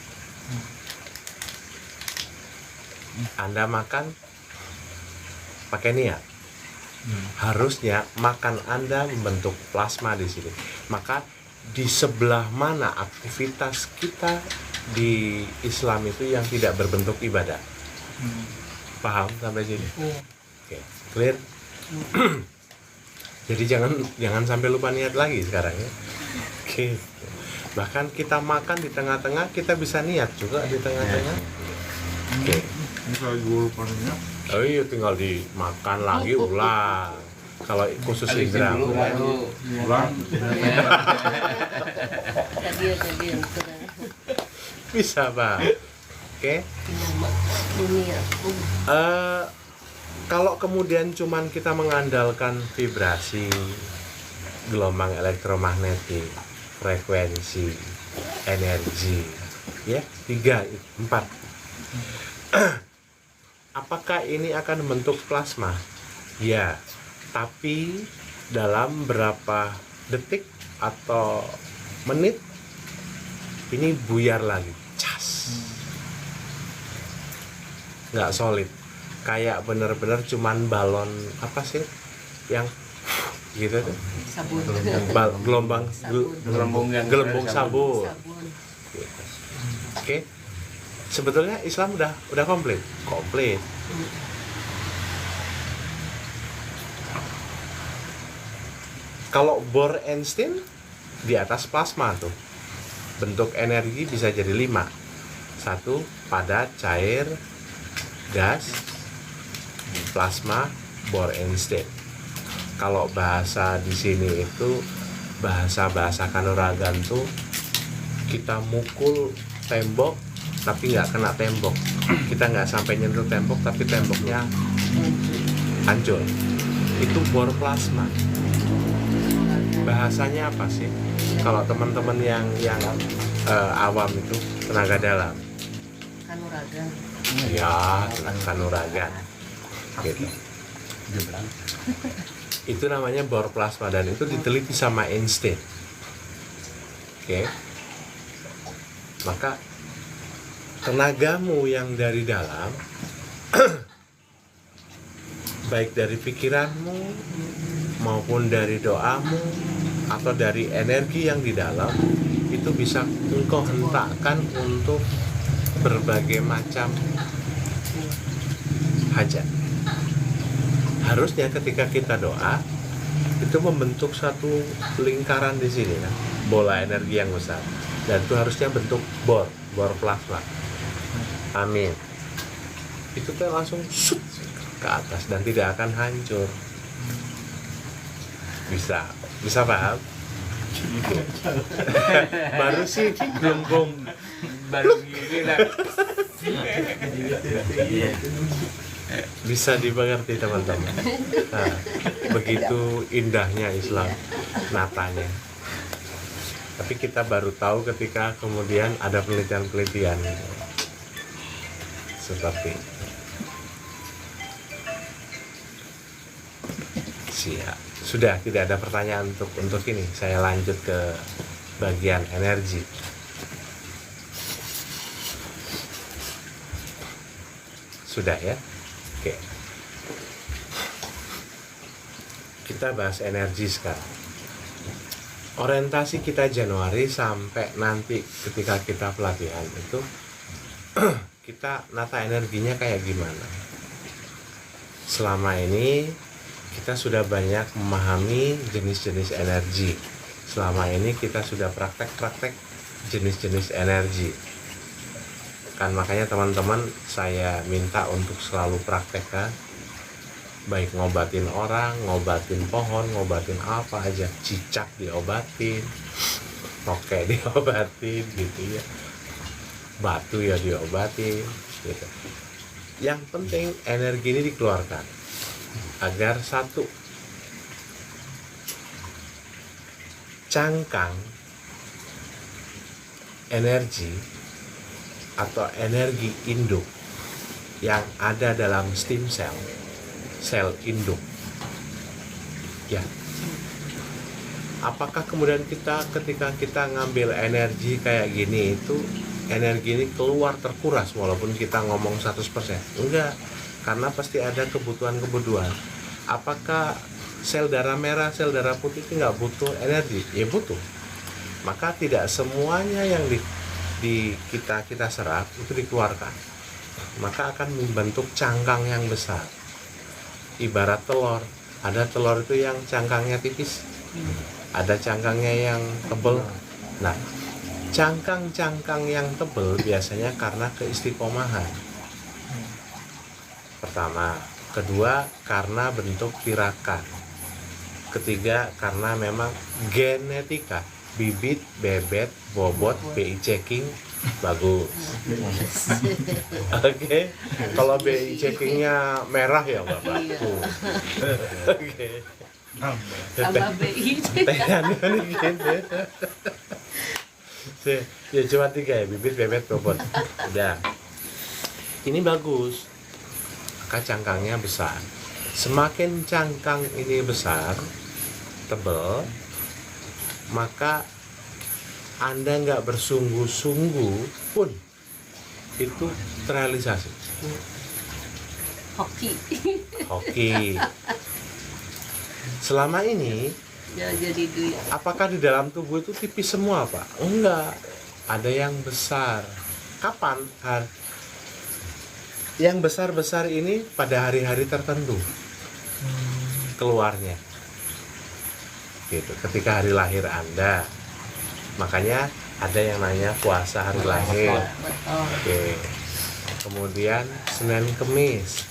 Anda makan pakai niat. Harusnya makan Anda membentuk plasma di sini. Maka di sebelah mana aktivitas kita di Islam itu yang tidak berbentuk ibadah? Paham sampai sini? Oke, clear? Jadi jangan sampai lupa niat lagi sekarang ya. Oke. Bahkan kita makan di tengah-tengah, kita bisa niat juga di tengah-tengah. Oke. ini saya jual paninya Oh iya, tinggal dimakan lagi ulang. Kalau khusus indra ulang bisa Pak. Oke. Kalau kemudian cuman kita mengandalkan vibrasi, gelombang elektromagnetik, frekuensi, energi, ya 3, 4. Apakah ini akan membentuk plasma? Ya, tapi dalam berapa detik atau menit ini buyar lagi, cas, nggak solid, kayak bener-bener cuman balon apa sih yang gitu tuh, Sabun. gelombang gelembung sabun. Sabun. Oke, sebetulnya Islam udah komplit. Kalau Bohr Einstein di atas plasma tuh, bentuk energi bisa jadi 5. 1 padat, cair, gas, plasma, Bohr Einstein. Kalau bahasa di sini itu bahasa kanuragan tuh, kita mukul tembok tapi nggak kena tembok, kita nggak sampai nyentuh tembok tapi temboknya hancur. Itu Bohr plasma. Bahasanya apa sih? Kalau teman-teman yang awam itu tenaga dalam. Kanuragan. Ya, kanuragan. Gitu. Itu namanya Bohr plasma dan itu diteliti sama Einstein. Oke. Maka tenagamu yang dari dalam baik dari pikiranmu maupun dari doamu atau dari energi yang di dalam itu bisa engkau hentakkan untuk berbagai macam hajat. Harusnya ketika kita doa itu membentuk satu lingkaran di sini kan, bola energi yang besar, dan itu harusnya bentuk bor plasma. Amin. Itu kan langsung shoot ke atas dan tidak akan hancur. Bisa paham? Baru sih belum baru gini lah. bisa dimengerti teman-teman. Nah, begitu indahnya Islam natanya. Tapi kita baru tahu ketika kemudian ada penelitian-penelitian seperti siap. Sudah tidak ada pertanyaan untuk ini. Saya lanjut ke bagian energi. Sudah ya? Oke. Kita bahas energi sekarang. Orientasi kita Januari sampai nanti ketika kita pelatihan itu kita nata energinya kayak gimana. Selama ini kita sudah banyak memahami jenis-jenis energi. Selama ini kita sudah praktek-praktek jenis-jenis energi. Kan makanya teman-teman saya minta untuk selalu praktekkan, baik ngobatin orang, ngobatin pohon, ngobatin apa aja, cicak diobatin, tokek diobatin gitu ya, batu ya diobatin gitu. Yang penting energi ini dikeluarkan agar satu, cangkang energi atau energi induk yang ada dalam stem cell, sel induk ya, apakah kemudian kita ketika kita ngambil energi kayak gini itu energi ini keluar terkuras walaupun kita ngomong 100%? Enggak, karena pasti ada kebutuhan. Apakah sel darah merah, sel darah putih itu nggak butuh energi? Ya butuh. Maka tidak semuanya yang di kita serap itu dikeluarkan, maka akan membentuk cangkang yang besar. Ibarat telur, ada telur itu yang cangkangnya tipis, ada cangkangnya yang tebal. Nah, cangkang-cangkang yang tebal biasanya karena keistiqomahan. Pertama, kedua karena bentuk tirakat, ketiga karena memang genetika, bibit, bebet, bobot, BI checking bagus. Oke. Kalau BI checkingnya merah ya Bapak. Oke. Sama BI. Ya cuma 3 ya, bibit, bebek, bobot. Udah. Ini bagus. Maka cangkangnya besar. Semakin cangkang ini besar, tebal, maka Anda nggak bersungguh-sungguh pun itu terrealisasi. Hoki. Selama ini, Ya jadi duit. apakah di dalam tubuh itu tipis semua, Pak? Enggak. Ada yang besar. Kapan? Yang besar-besar ini pada hari-hari tertentu keluarnya. Gitu. Ketika hari lahir Anda. Makanya ada yang nanya puasa hari lahir. Betul. Oke. Kemudian Senin Kemis.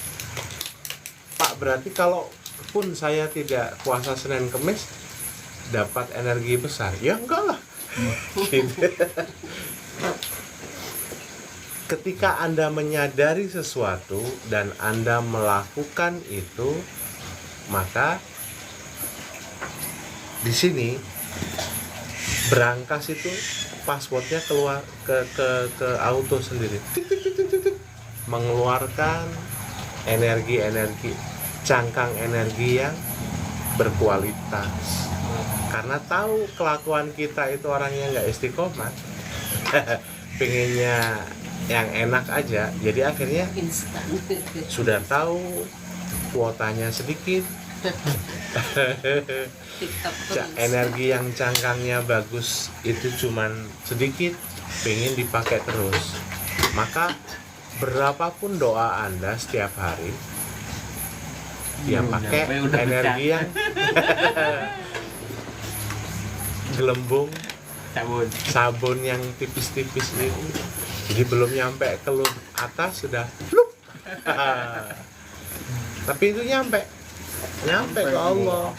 Pak, berarti kalau pun saya tidak puasa Senin Kemis dapat energi besar? Ya enggak lah. Gitu. Ketika Anda menyadari sesuatu dan Anda melakukan itu, maka di sini berangkas itu passwordnya keluar ke auto sendiri, Tik, tik, tik, tik, tik, tik. Mengeluarkan energi cangkang energi yang berkualitas. Karena tahu kelakuan kita itu orangnya nggak istiqomah, pengennya yang enak aja, jadi akhirnya Instan. sudah tahu kuotanya sedikit. TikTok terus. Energi yang cangkangnya bagus itu cuman sedikit, pengen dipakai terus. Maka berapapun doa Anda setiap hari, ya pakai energi yang gelembung sabun yang tipis-tipis itu. Jadi belum nyampe ke atas sudah lup. Tapi itu nyampe ke Allah.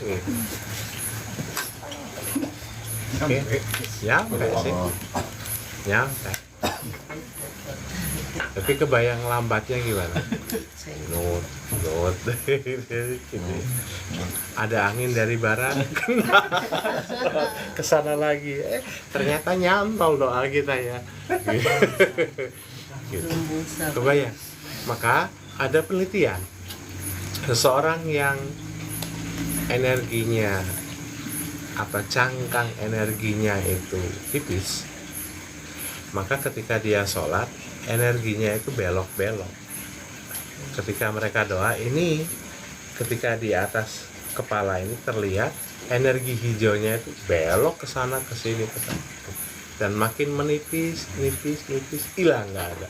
Oke, nyampe sih, nyampe. Tapi kebayang lambatnya gimana? Nut. Gini. Ada angin dari barat, ke sana lagi. Ternyata nyantol doa kita ya. Gitu. Kebayang. Maka ada penelitian. Seseorang yang energinya atau cangkang energinya itu tipis, maka ketika dia sholat energinya itu belok-belok. Ketika mereka doa ini, ketika di atas kepala ini terlihat energi hijaunya itu belok ke sana ke sini ke sana, dan makin menipis hilang, nggak ada.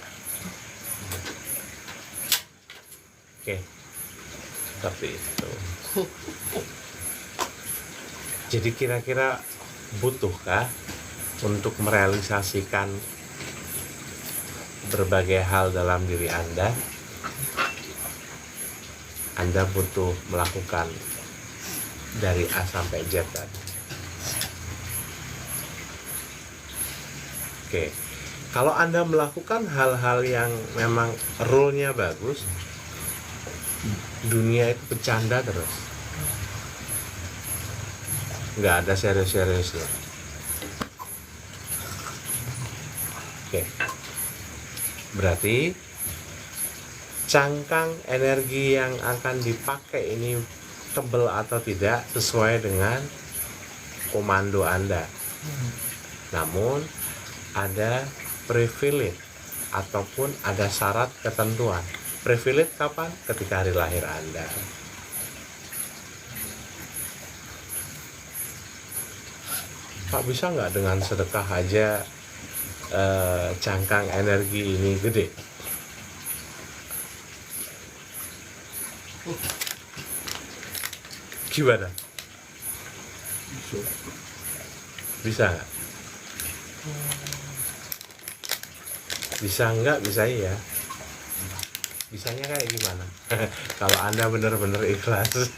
Oke, seperti itu. Jadi kira-kira butuhkah untuk merealisasikan berbagai hal dalam diri Anda? Anda butuh melakukan dari A sampai Z tadi. Oke, kalau Anda melakukan hal-hal yang memang rule-nya bagus, dunia itu bercanda terus, nggak ada serius-seriusnya. Oke, berarti cangkang energi yang akan dipakai ini tebal atau tidak sesuai dengan komando Anda. Namun ada privilege ataupun ada syarat ketentuan. Privilege kapan? Ketika hari lahir Anda. Pak, bisa nggak dengan sedekah aja cangkang energi ini gede? Gimana? Bisa nggak? Bisa nggak? Bisa iya. Bisanya kayak gimana? Kalau Anda benar-benar ikhlas,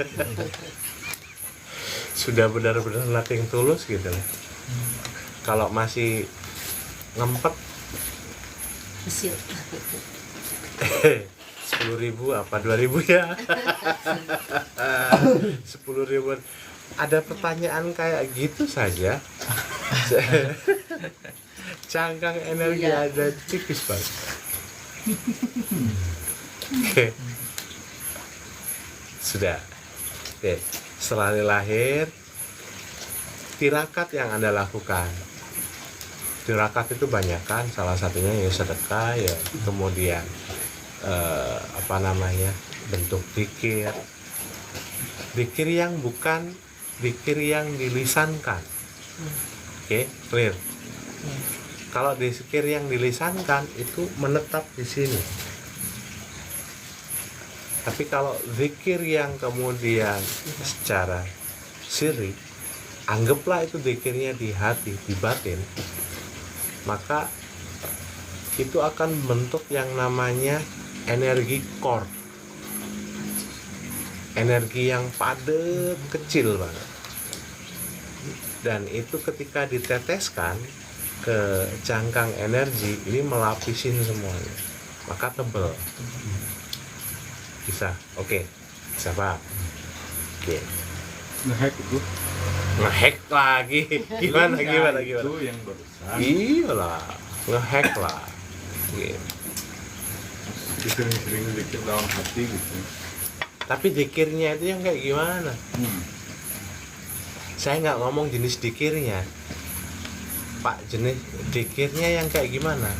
sudah benar-benar nothing tulus gitu. Kalau masih ngempet, 10.000 apa 2.000 ya? 10.000. Ada pertanyaan kayak gitu saja. cangkang energi Iya. ada tipis banget. Oke. Sudah. Oke. Setelah lahir, tirakat yang Anda lakukan. Tirakat itu banyak kan, salah satunya ya sedekah ya, kemudian bentuk zikir. Zikir yang bukan zikir yang dilisankan. Oke, clear. Kalau zikir yang dilisankan itu menetap di sini. Tapi kalau zikir yang kemudian secara sirri, anggaplah itu zikirnya di hati, di batin, maka itu akan membentuk yang namanya energi core, energi yang padat, kecil banget. Dan itu ketika diteteskan ke cangkang energi, ini melapisin semuanya, maka tebel. Bisa, oke, bisa Pak. Oke. Ngehack itu. Ngehack lagi, gimana? Itu yang barusan. Iyalah, ngehack lah. Gitu. Sering-sering zikir dalam hati gitu. Tapi zikirnya itu yang kayak gimana? Saya nggak ngomong jenis zikirnya, Pak. Jenis zikirnya yang kayak gimana?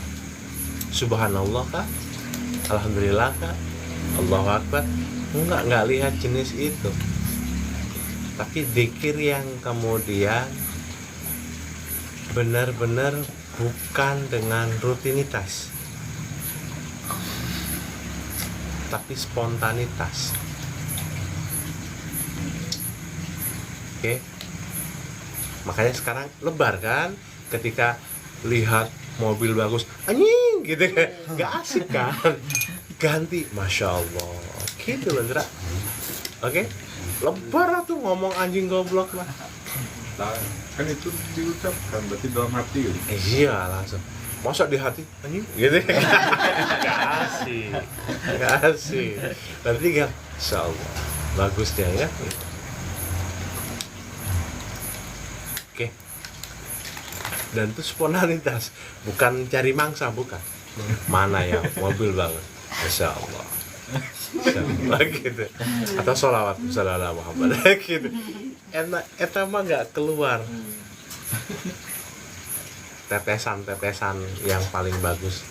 Subhanallah kah? Alhamdulillah kah? Allahu Akbar? Nggak lihat jenis itu. Tapi zikir yang kemudian benar-benar bukan dengan rutinitas, tapi spontanitas. Oke. Makanya sekarang lebar kan, ketika lihat mobil bagus, anjing gitu kan, nggak asik kan, ganti, masya Allah, gitu loh, Ndra. Oke, lebar tuh ngomong anjing goblok lah. Nah, kan itu diucapkan berarti dalam hati gitu. Iya langsung. Masa di hati anjing gitu kan? Nggak asik. Berarti kan, insya Allah bagus dia ya. Oke. Dan itu spontanitas, bukan cari mangsa, bukan. Mana ya mobil banget, Masya Allah. Gitu. Atau sholawat sallallahu Muhammad gitu. Eta mah nggak keluar tetesan-tetesan yang paling bagus.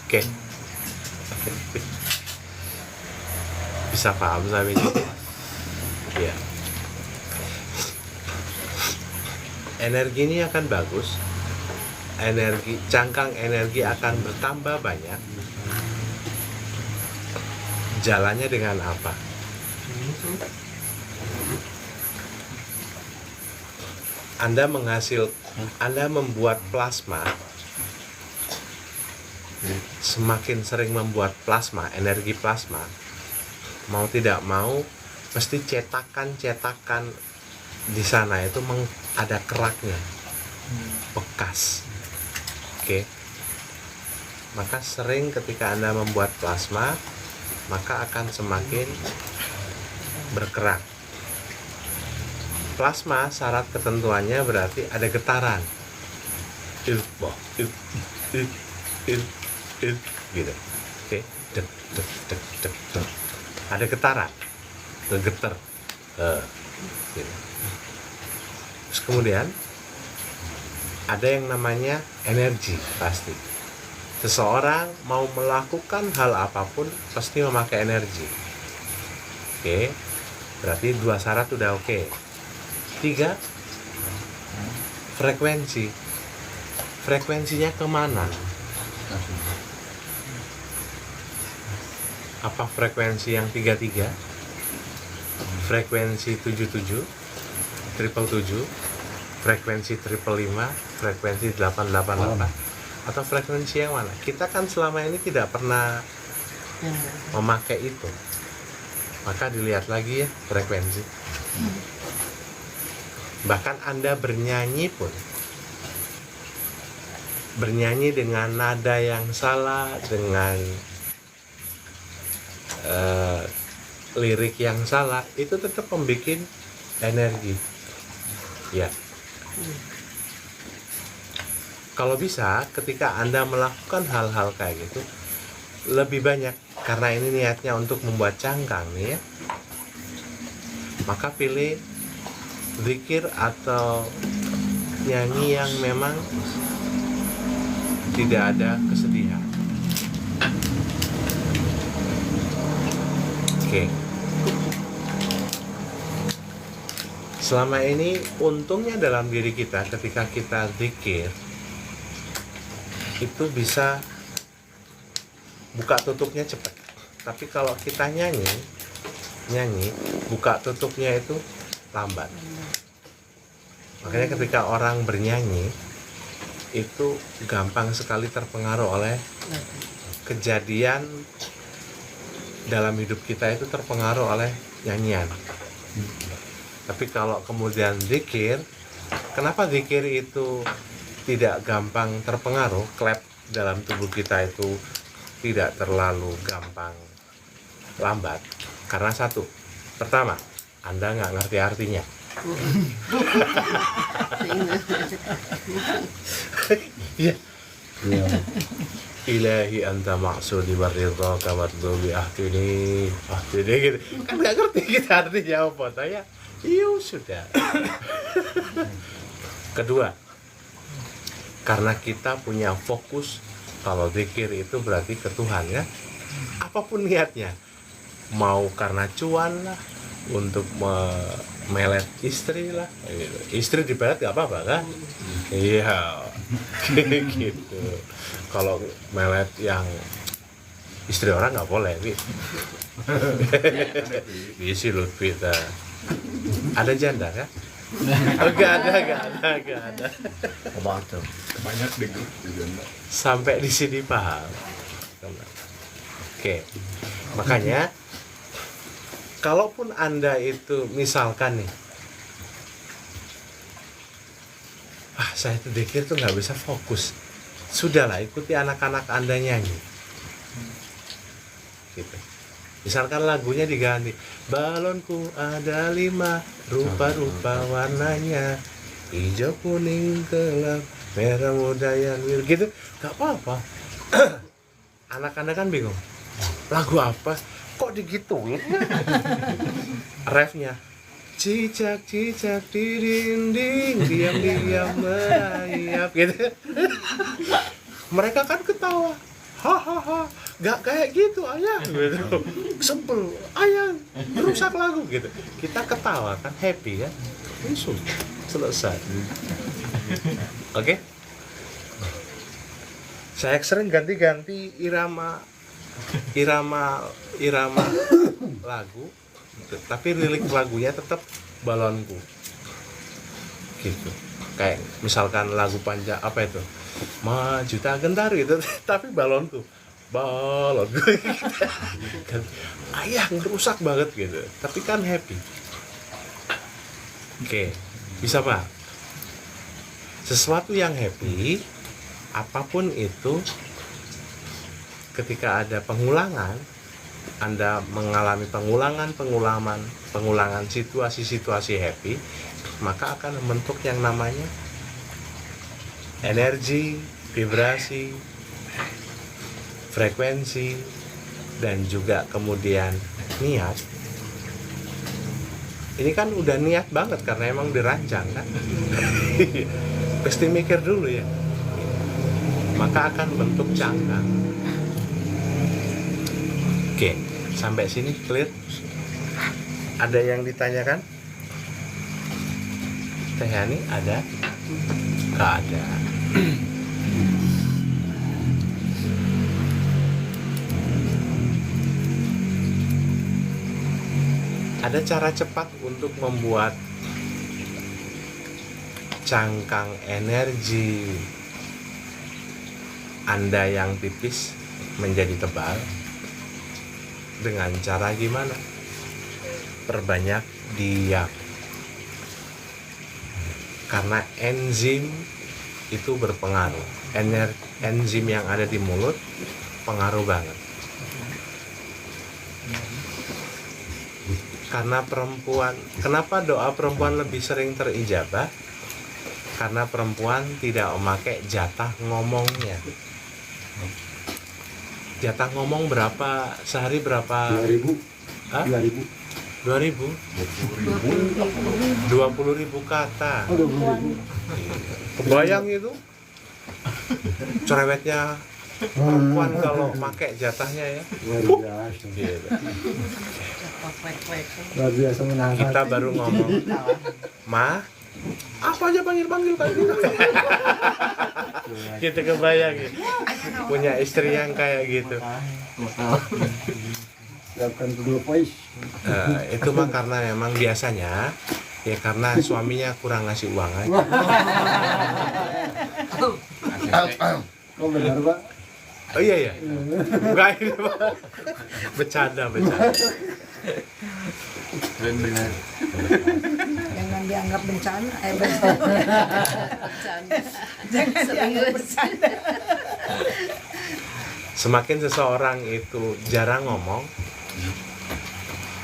Oke. Bisa paham sampai situ? Ya. Energi ini akan bagus. Cangkang energi akan bertambah banyak. Jalannya dengan apa? Anda membuat plasma. Semakin sering membuat plasma, energi plasma, mau tidak mau pasti cetakan di sana itu ada keraknya, bekas. Oke. Maka sering ketika Anda membuat plasma, maka akan semakin berkerak. Plasma syarat ketentuannya berarti ada getaran, gitu. Oke, dek, ada getaran, ngegeter, gitu. Terus kemudian ada yang namanya energi pasti. Seseorang mau melakukan hal apapun pasti memakai energi. Oke, berarti 2 syarat udah oke. 3, frekuensi. Frekuensinya kemana? Apa frekuensi yang 33? Frekuensi 77, 777, frekuensi 555, frekuensi 888, atau frekuensi yang mana? Kita kan selama ini tidak pernah memakai itu. Maka dilihat lagi ya frekuensi. Bahkan Anda bernyanyi pun, bernyanyi dengan nada yang salah, dengan lirik yang salah, itu tetap membuat energi. Ya. Kalau bisa ketika Anda melakukan hal-hal kayak gitu lebih banyak, karena ini niatnya untuk membuat cangkang nih ya, maka pilih zikir atau nyanyi yang memang tidak ada kesedihan. Oke. Selama ini untungnya dalam diri kita ketika kita zikir itu bisa buka tutupnya cepat. Tapi kalau kita nyanyi buka tutupnya itu lambat. Makanya ketika orang bernyanyi itu gampang sekali terpengaruh oleh kejadian dalam hidup kita, itu terpengaruh oleh nyanyian. Tapi kalau kemudian zikir, kenapa zikir itu tidak gampang terpengaruh? Klep dalam tubuh kita itu tidak terlalu gampang lambat. Karena satu, pertama, Anda nggak ngerti artinya. Iya. Ilahi anta maksudi waridha kawadzubi ahtini gitu. Kan nggak ngerti kita artinya apa. Saya iya sudah. Kedua, karena kita punya fokus kalau zikir itu berarti ke Tuhan ya. Apapun niatnya, mau karena cuan lah, untuk melet istri lah, istri dipelet nggak apa-apa kan? Iya, gitu. Kalau melet yang istri orang nggak boleh, Isi Lutfi ada janda kan? Gak ada. Banyak deh juga. Sampai di sini paham. Oke, makanya kalaupun Anda itu misalkan nih, saya itu zikir tuh nggak bisa fokus, sudahlah ikuti anak-anak Anda nyanyi, gitu. Misalkan lagunya diganti, balonku ada 5 rupa-rupa warnanya, hijau, kuning, gelap, merah, muda, yang biru, gitu, nggak apa-apa. Anak-anak kan bingung, lagu apa? Kok digituin? Refnya, cicak-cicak di dinding, diam-diam merayap, gitu. Mereka kan ketawa, hahaha, gak kayak gitu ayah, gitu. Sebel, ayah merusak lagu, gitu. Kita ketawa kan, happy kan, sudah selesai. Oke? Saya sering ganti-ganti irama lagu, tapi lirik lagunya tetap balonku, gitu. Kayak misalkan lagu panjang apa itu, maju tak gentar gitu, tapi balonku, gitu. Ayah ngerusak banget gitu, tapi kan happy. Oke, bisa Pak? Sesuatu yang happy, apapun itu, ketika ada pengulangan, Anda mengalami pengulangan situasi-situasi happy, maka akan membentuk yang namanya energi, vibrasi, frekuensi, dan juga kemudian niat. Ini kan udah niat banget karena emang dirancang kan. Pasti mikir dulu ya. Maka akan bentuk cangkang. Oke, sampai sini clear? Ada yang ditanyakan? Teh Yani ada? Gak ada. Ada cara cepat untuk membuat cangkang energi Anda yang tipis menjadi tebal. Dengan cara gimana? Perbanyak diam. Karena enzim itu berpengaruh. Enzim yang ada di mulut pengaruh banget. Karena perempuan, kenapa doa perempuan lebih sering terijabah? karena perempuan tidak memakai jatah ngomongnya. Jatah ngomong berapa sehari berapa? 2000. Hah? 2000. 2000? 20.000 kata. Oh, 20.000. Bayang itu cerewetnya perempuan kalau pakai jatahnya ya. Luar biasa. Gitu. Luar biasa menahan Kita hati. baru ngomong, "Ma, apa aja panggil-panggil kayak gitu." Gitu kebayang ya. Punya istri yang kayak gitu. Siapkan kedua pois. Itu mah karena memang biasanya ya karena suaminya kurang ngasih uang aja. Oh benar Pak. Oh iya. Enggak ini Pak. Bercanda. Benar. Jangan dianggap bencana. Jangan dianggap bencana. Semakin seseorang itu jarang ngomong,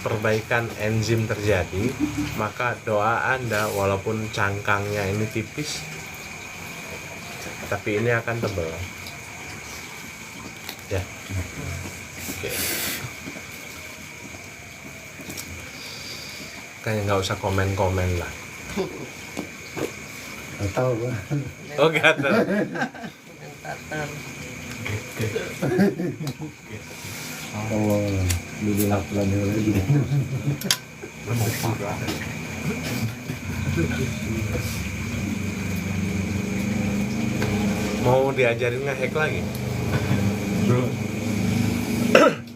perbaikan enzim terjadi, maka doa Anda walaupun cangkangnya ini tipis, tapi ini akan tebal. Ya. Oke. Kayaknya nggak usah komen-komen lah. Nggak tahu Pak. Oh gatel. Oh, dibilang pelan lagi. Mau diajarin ngehack lagi?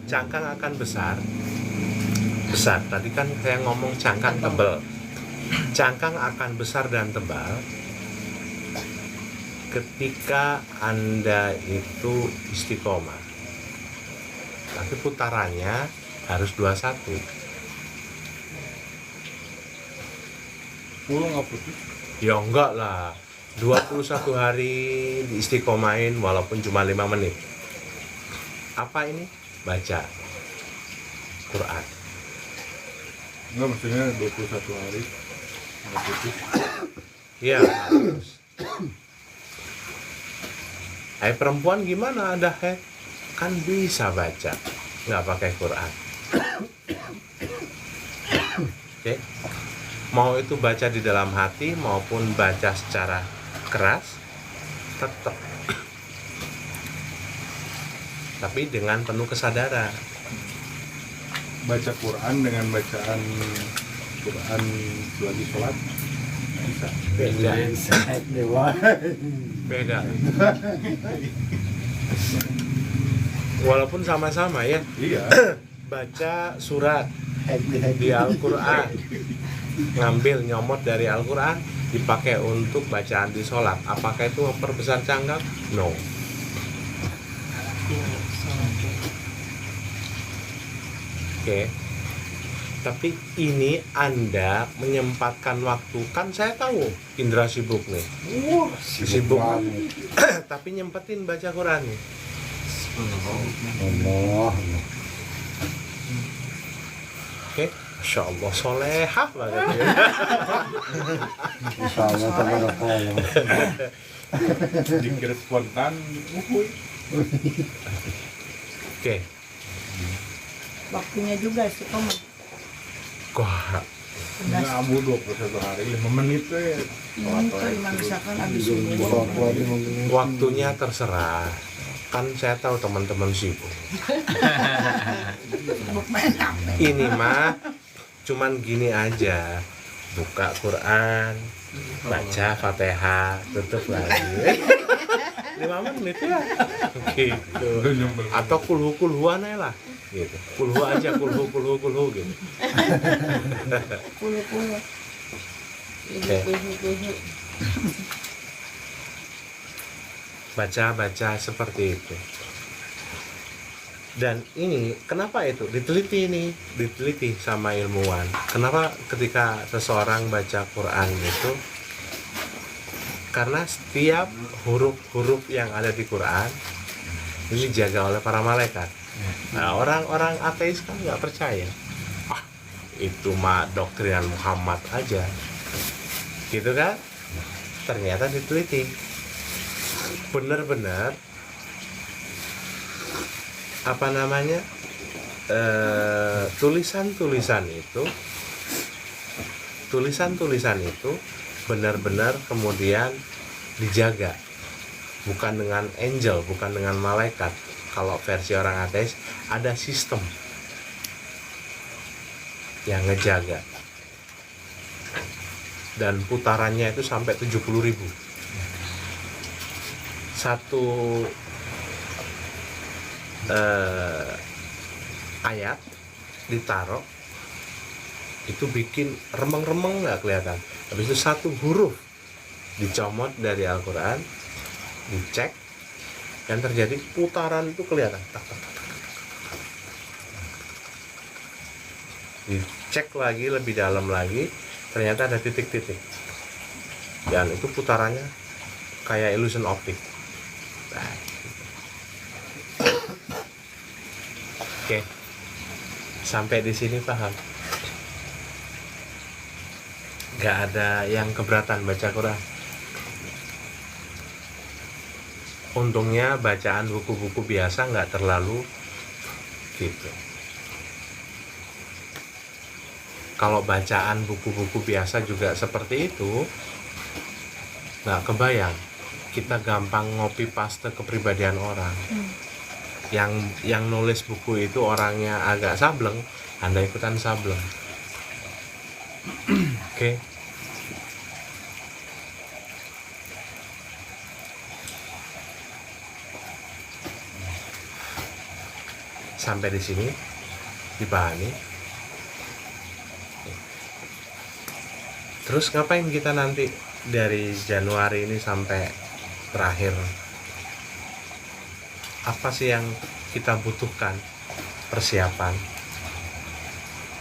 Cangkang akan besar. Tadi kan saya ngomong cangkang tebal. Cangkang akan besar dan tebal ketika Anda itu istiqomah. Tapi putarannya harus 21. Pulang apa tuh? Ya enggak lah. 21 hari diistiqomahin walaupun cuma 5 menit. Apa ini? Baca Quran. Enggak, maksudnya 21 hari. Nggak putus. Iya, harus. Hai perempuan gimana ada hack? Kan bisa baca, nggak pakai Quran. Oke. Mau itu baca di dalam hati maupun baca secara keras, tetap. Tapi dengan penuh kesadaran. Baca Quran dengan bacaan Quran lagi sholat bisa. Beda. Hack dewa. Beda. Walaupun sama-sama ya, Iya. baca surat Hack di Al-Quran, ngambil nyomot dari Al-Quran dipakai untuk bacaan di sholat. Apakah itu memperbesar cangkang? No. Oke. Tapi ini Anda menyempatkan waktu. Kan saya tahu Indra sibuk nih. Sibuk. Tapi nyempetin baca Quran nih. Allah. Oke. Masya Allah, solehah banget ya. Insya Allah tabarakallah. Dikira spontan. Oke. Waktunya juga sih kamu. Wah, Nggak abu 21 hari 5 menit tuh ya. Kalau misalkan habis subuh. Waktu aja mungkin. waktunya terserah. Kan saya tahu teman-teman sibuk. Sibuk main HP. Ini mah cuman gini aja. Buka Quran, baca Fatihah, tutup lagi. 5 menit ya. Gitu. Atau kulhu-kulhuan aja lah. Gitu. Kulhu aja, kulhu gitu. Puluh. Oke. Baca seperti itu. Dan ini kenapa itu diteliti sama ilmuwan. Kenapa ketika seseorang baca Quran itu, karena setiap huruf-huruf yang ada di Quran ini dijaga oleh para malaikat. Nah, orang-orang ateis kan nggak percaya. Ah, itu mah doktrinan Muhammad aja, gitu kan? ternyata diteliti benar-benar apa namanya tulisan-tulisan itu benar-benar kemudian dijaga, bukan dengan angel, bukan dengan malaikat. Kalau versi orang ateis ada sistem yang ngejaga, dan putarannya itu sampai 70.000. Satu ayat ditaruh itu bikin remeng-remeng nggak kelihatan. Habis itu satu huruf dicomot dari Al-Quran, dicek, dan terjadi putaran itu kelihatan. Tak, tak, tak, tak, tak. Dicek lagi lebih dalam lagi, ternyata ada titik-titik, dan itu putarannya kayak illusion optik. Nah, oke, sampai di sini paham? Gak ada yang keberatan baca Quran. Untungnya bacaan buku-buku biasa nggak terlalu gitu. Kalau bacaan buku-buku biasa juga seperti itu, nggak kebayang. Kita gampang ngopi paste kepribadian orang. Yang nulis buku itu orangnya agak sableng, Anda ikutan sableng. Oke. Sampai di sini dipahami. Terus ngapain kita nanti dari Januari ini sampai terakhir? Apa sih yang kita butuhkan persiapan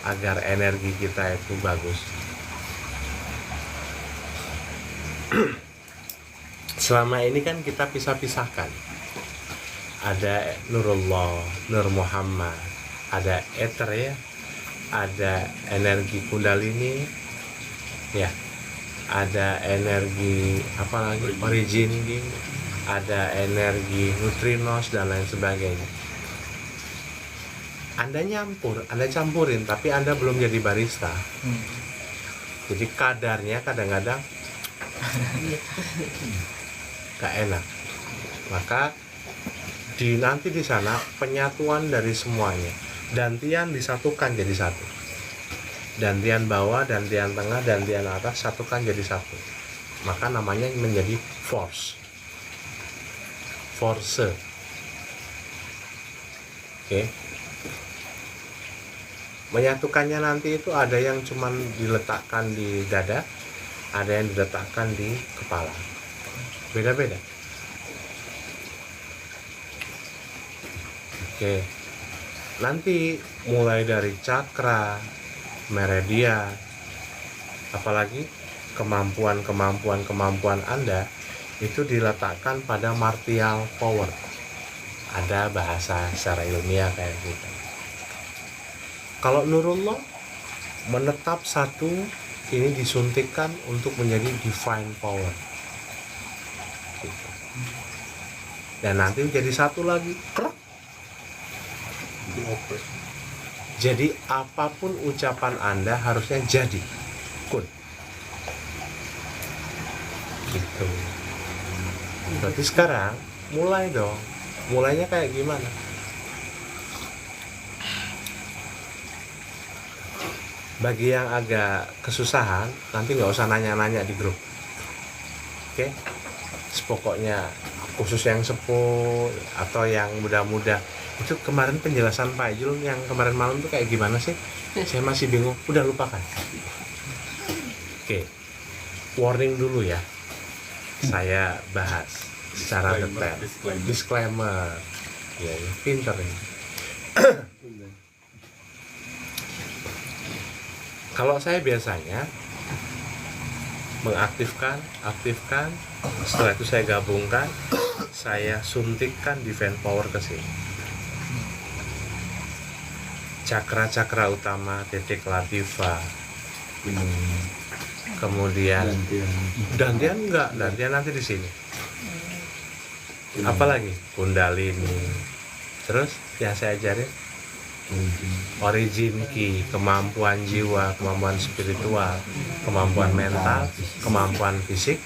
agar energi kita itu bagus? Selama ini kan kita pisah-pisahkan. Ada Nurullah, Nur Muhammad, ada Ether ya, ada energi Kundalini, ya, ada energi apa lagi, Origin, ada energi Neutrinos dan lain sebagainya. Anda Anda campurin, tapi Anda belum jadi barista. Jadi kadarnya kadang-kadang gak enak. Maka nanti di sana penyatuan dari semuanya, dantian disatukan jadi satu, dantian bawah, dantian tengah, dantian atas, satukan jadi satu, maka namanya menjadi force. Oke. Menyatukannya nanti itu ada yang cuman diletakkan di dada, ada yang diletakkan di kepala, beda-beda. Oke, nanti mulai dari cakra, meridian, apalagi kemampuan Anda itu diletakkan pada martial power. Ada bahasa secara ilmiah kayak gitu. Kalau Nurullah menetap satu, ini disuntikkan untuk menjadi divine power. Gitu. Dan nanti jadi satu lagi, krok. Jadi apapun ucapan Anda harusnya jadi kun. Gitu. Berarti sekarang mulai dong. Mulainya kayak gimana? Bagi yang agak kesusahan, nanti nggak usah nanya-nanya di grup. Oke? Pokoknya khusus yang sepuh atau yang muda-muda. Itu kemarin penjelasan Pak Ijul yang kemarin malam tuh kayak gimana sih? Saya masih bingung, udah lupakan. Oke, warning dulu ya. Saya bahas secara detail. Disclaimer. Ya, pinter ini. Kalau saya biasanya aktifkan, setelah itu saya gabungkan, saya suntikkan divine power ke sini. Cakra-cakra utama, titik latifa, kemudian dantian enggak, dantian nanti di sini. Apalagi kundalini, terus yang saya ajarin origin ki, kemampuan jiwa, kemampuan spiritual, kemampuan mental, kemampuan fisik,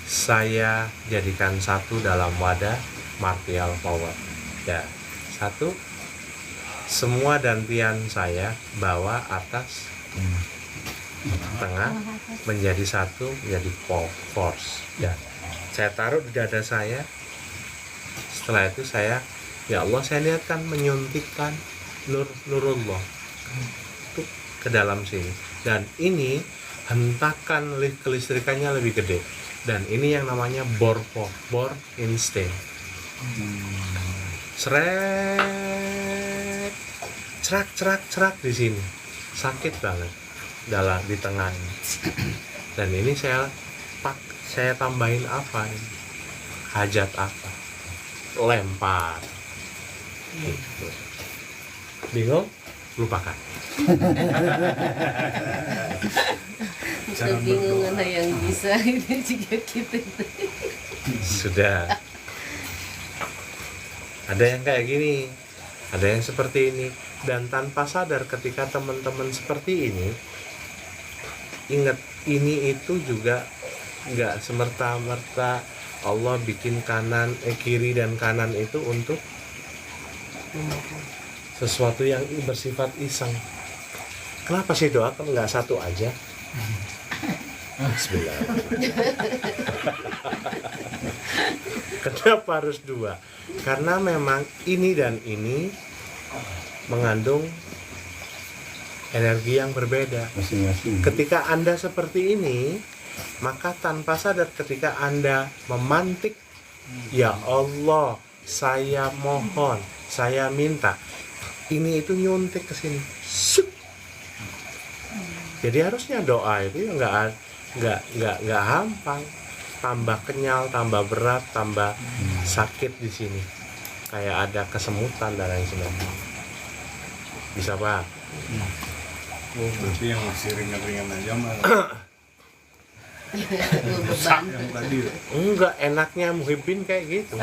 saya jadikan satu dalam wadah martial power. Ya, satu, semua dantian saya bawa atas tengah menjadi satu, menjadi force. Ya, saya taruh di dada saya. Setelah itu saya, ya Allah, saya lihatkan menyuntikkan nurullah itu ke dalam sini, dan ini hentakan kelistrikannya lebih gede, dan ini yang namanya bor instinct. Seret, cerak di sini, sakit banget dalam di tengah ini. Dan ini saya tambahin apa ini? Hajat apa? Lempar. Gitu. Bingung? Lupakan. Kebingungan yang bisa itu juga kita. Sudah. Ada yang kayak gini, ada yang seperti ini, dan tanpa sadar ketika teman-teman seperti ini, ingat ini itu juga nggak semerta-merta Allah bikin kiri dan kanan itu untuk sesuatu yang bersifat iseng. Kenapa sih doa kan nggak satu aja? Bismillah. Kenapa harus dua? Karena memang ini dan ini mengandung energi yang berbeda. Masing-masing. Ketika Anda seperti ini, maka tanpa sadar ketika Anda memantik, ya Allah, saya mohon, saya minta, ini itu nyuntik ke sini. Jadi harusnya doa itu ya nggak hampang, tambah kenyal, tambah berat, tambah sakit di sini, kayak ada kesemutan dan lain sebagainya. Bisa Pak? Oh, berarti yang masih ringan-ringan aja malah Beban. yang tadi. Enggak, enaknya muhibbin kayak gitu.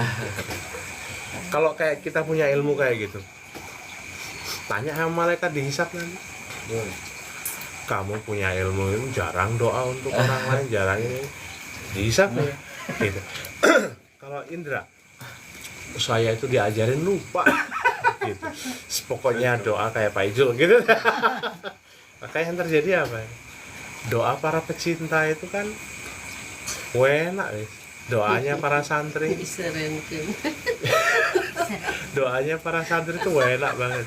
Kalau kayak kita punya ilmu kayak gitu, tanya sama malaikat dihisap nanti. Kamu punya ilmu itu jarang doa untuk orang lain, jarang ini dihisap ya. Gitu. Kalau Indra, saya itu diajarin lupa. Gitu. Pokoknya doa kayak Pak Ijul gitu. Maka yang terjadi apa? Doa para pecinta itu kan enak wis. Doanya para santri, Diserenkeun. doanya para santri itu enak banget.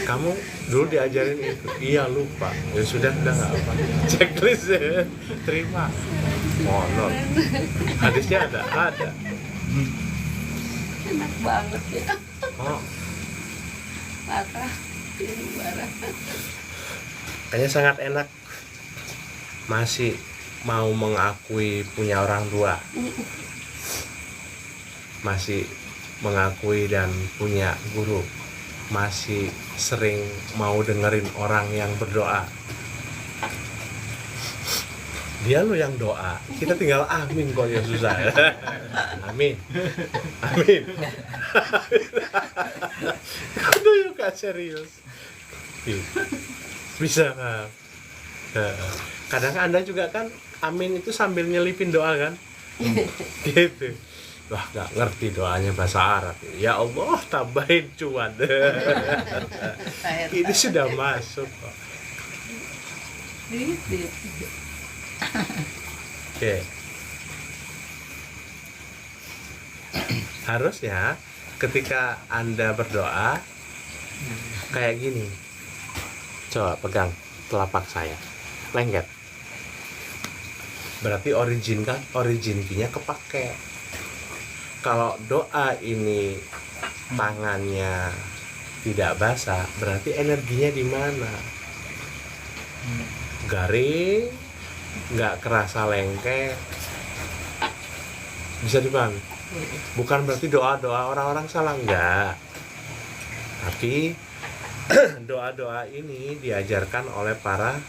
Kamu dulu diajarin itu, iya lupa. Ya sudah nggak apa. Checklist ya, terima. Monon. Hadisnya ada. Enak banget ya. Oh, Parah. Ini parah. kayaknya sangat enak. Masih mau mengakui punya orang tua, masih mengakui dan punya guru, masih sering mau dengerin orang yang berdoa. Dia lo yang doa, kita tinggal amin kok ya susah. Amin. Aduh juga serius. Bisa Pak. Kadang Anda juga kan amin itu sambil nyelipin doa kan? Gitu. Wah, nggak ngerti doanya bahasa Arab. Ya Allah, tambahin cuan. Ini sudah masuk kok. Oke. Harusnya ketika Anda berdoa kayak gini. Coba pegang telapak saya. Lengket. Berarti origin-nya kepake. Kalau doa ini tangannya tidak basah, berarti energinya di mana? Garing, nggak kerasa lengket. Bisa dipahami? Bukan berarti doa-doa orang-orang salah, enggak. Tapi doa-doa ini diajarkan oleh para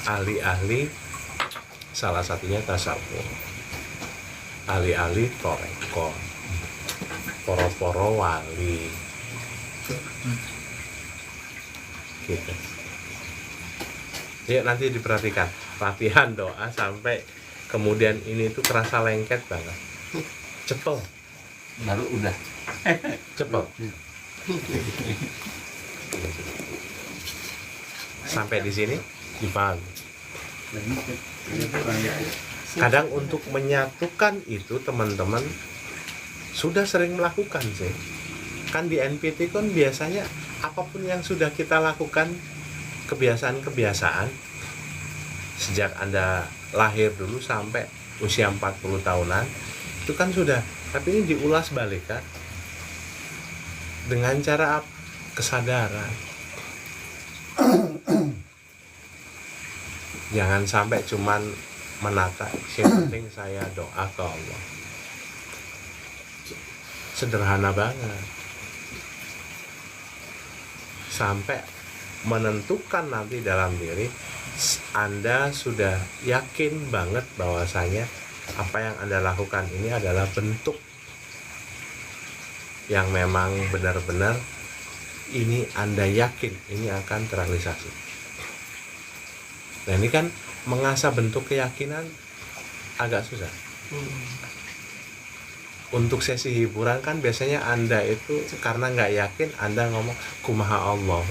ahli-ahli, salah satunya tasawuf, ahli-ahli toreko, poro-poro wali, gitu. Yuk nanti diperhatikan latihan doa sampai kemudian ini tuh kerasa lengket banget, cepel, Baru udah. cepel. Sampai di sini dipahami. Kadang untuk menyatukan itu teman-teman sudah sering melakukan sih. Kan di NPT kan biasanya apapun yang sudah kita lakukan, kebiasaan-kebiasaan sejak Anda lahir dulu sampai usia 40 tahunan itu kan sudah, tapi ini diulas balik kan dengan cara kesadaran. Jangan sampai cuman menata, yang penting saya doa ke Allah. Sederhana banget. Sampai menentukan nanti dalam diri Anda sudah yakin banget bahwasanya apa yang Anda lakukan ini adalah bentuk yang memang benar-benar ini Anda yakin ini akan terrealisasi. Nah ini kan mengasah bentuk keyakinan agak susah. Untuk sesi hiburan kan biasanya Anda itu karena nggak yakin Anda ngomong kumaha Allah,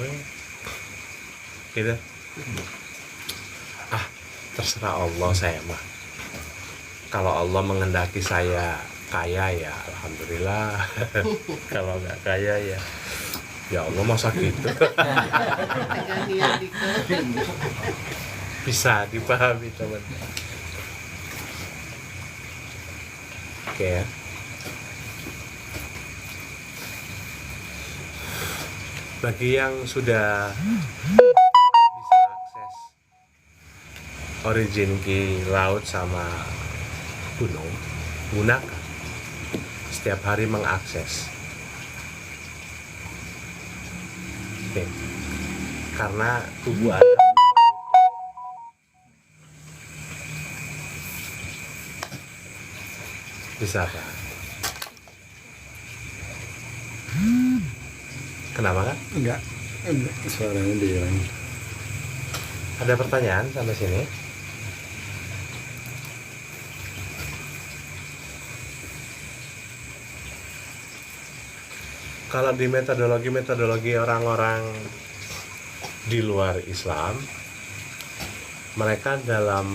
gitu. Terserah Allah saya mah. Kalau Allah mengendaki saya kaya ya alhamdulillah. Kalau nggak kaya ya Allah masa gitu. Bisa dipahami teman. Oke ya. Bagi yang sudah bisa akses origin ke laut sama gunung, gunakan setiap hari mengakses. Oke. Karena tubuh Anda bisa Pak? Kenapa kan? Enggak, suaranya dihilang. Ada pertanyaan sampai sini? Kalau di metodologi orang-orang di luar Islam, mereka dalam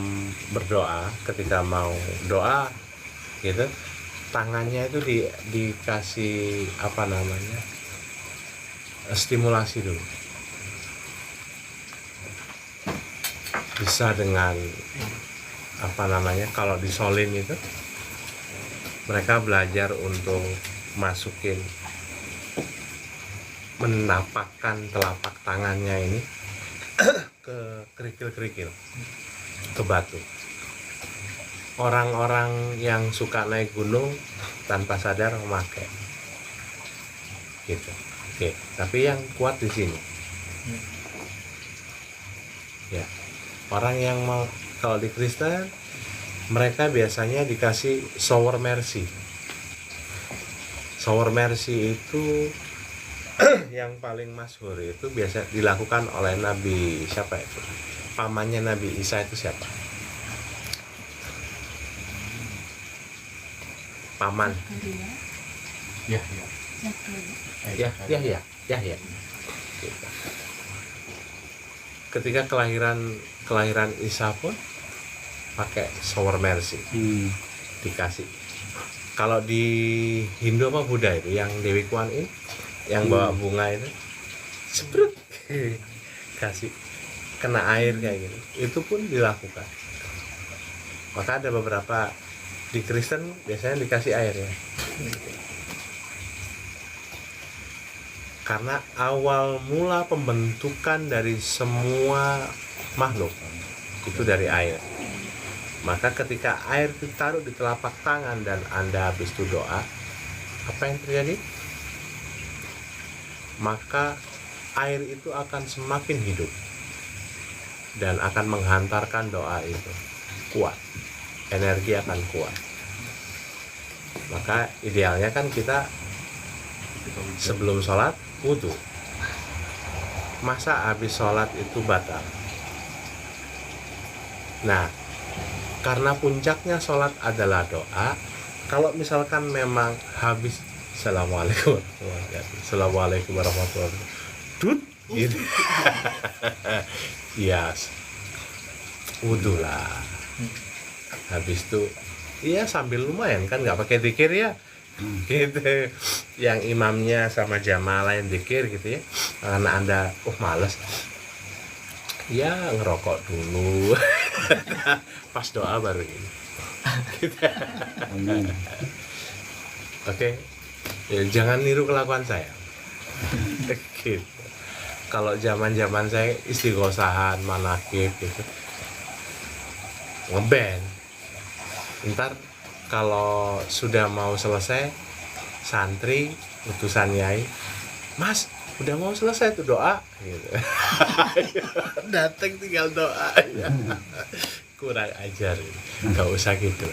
berdoa ketika mau doa gitu, tangannya itu dikasih apa namanya, stimulasi dulu. Bisa dengan apa namanya, kalau di Solin itu mereka belajar untuk masukin, menapakkan telapak tangannya ini ke kerikil-kerikil, ke batu. Orang-orang yang suka naik gunung tanpa sadar memakai gitu. Oke, tapi yang kuat di sini. Ya. Orang yang mau, kalau di Kristen mereka biasanya dikasih shower mercy. Shower mercy itu yang paling masyhur itu biasa dilakukan oleh Nabi siapa itu? Pamannya Nabi Isa itu siapa? Paman. Ya. Ya. Ketika kelahiran Isa pun pakai shower mercy, dikasih. Kalau di Hindu apa Buddha itu yang Dewi Kuan Yin yang bawa bunga itu, sebrut, kasih kena air kayak gitu, itu pun dilakukan. Maka ada beberapa di Kristen biasanya dikasih air ya. Karena awal mula pembentukan dari semua makhluk itu dari air. Maka ketika air ditaruh di telapak tangan dan Anda habis itu doa, apa yang terjadi? Maka air itu akan semakin hidup dan akan menghantarkan doa itu kuat, energi akan kuat. Maka idealnya kan kita sebelum sholat wudhu. Masa habis sholat itu batal? Nah, karena puncaknya sholat adalah doa, kalau misalkan memang habis Assalamualaikum warahmatullahi wabarakatuh, Assalamualaikum warahmatullahi wabarakatuh, dut gitu. Ya, wudhu lah. Habis itu iya sambil lumayan kan, nggak pakai zikir ya gitu, yang imamnya sama jamaah lain zikir gitu ya, karena anda males ya ngerokok dulu pas doa baru ini gitu. Oke. Ya, jangan niru kelakuan saya gitu. Kalau zaman saya istighosahan, manakib gitu, ngeband. Ntar kalau sudah mau selesai, santri utusan yai, mas udah mau selesai tuh doa gitu. Datang tinggal doa ya. Kurang ajar, nggak usah gitu.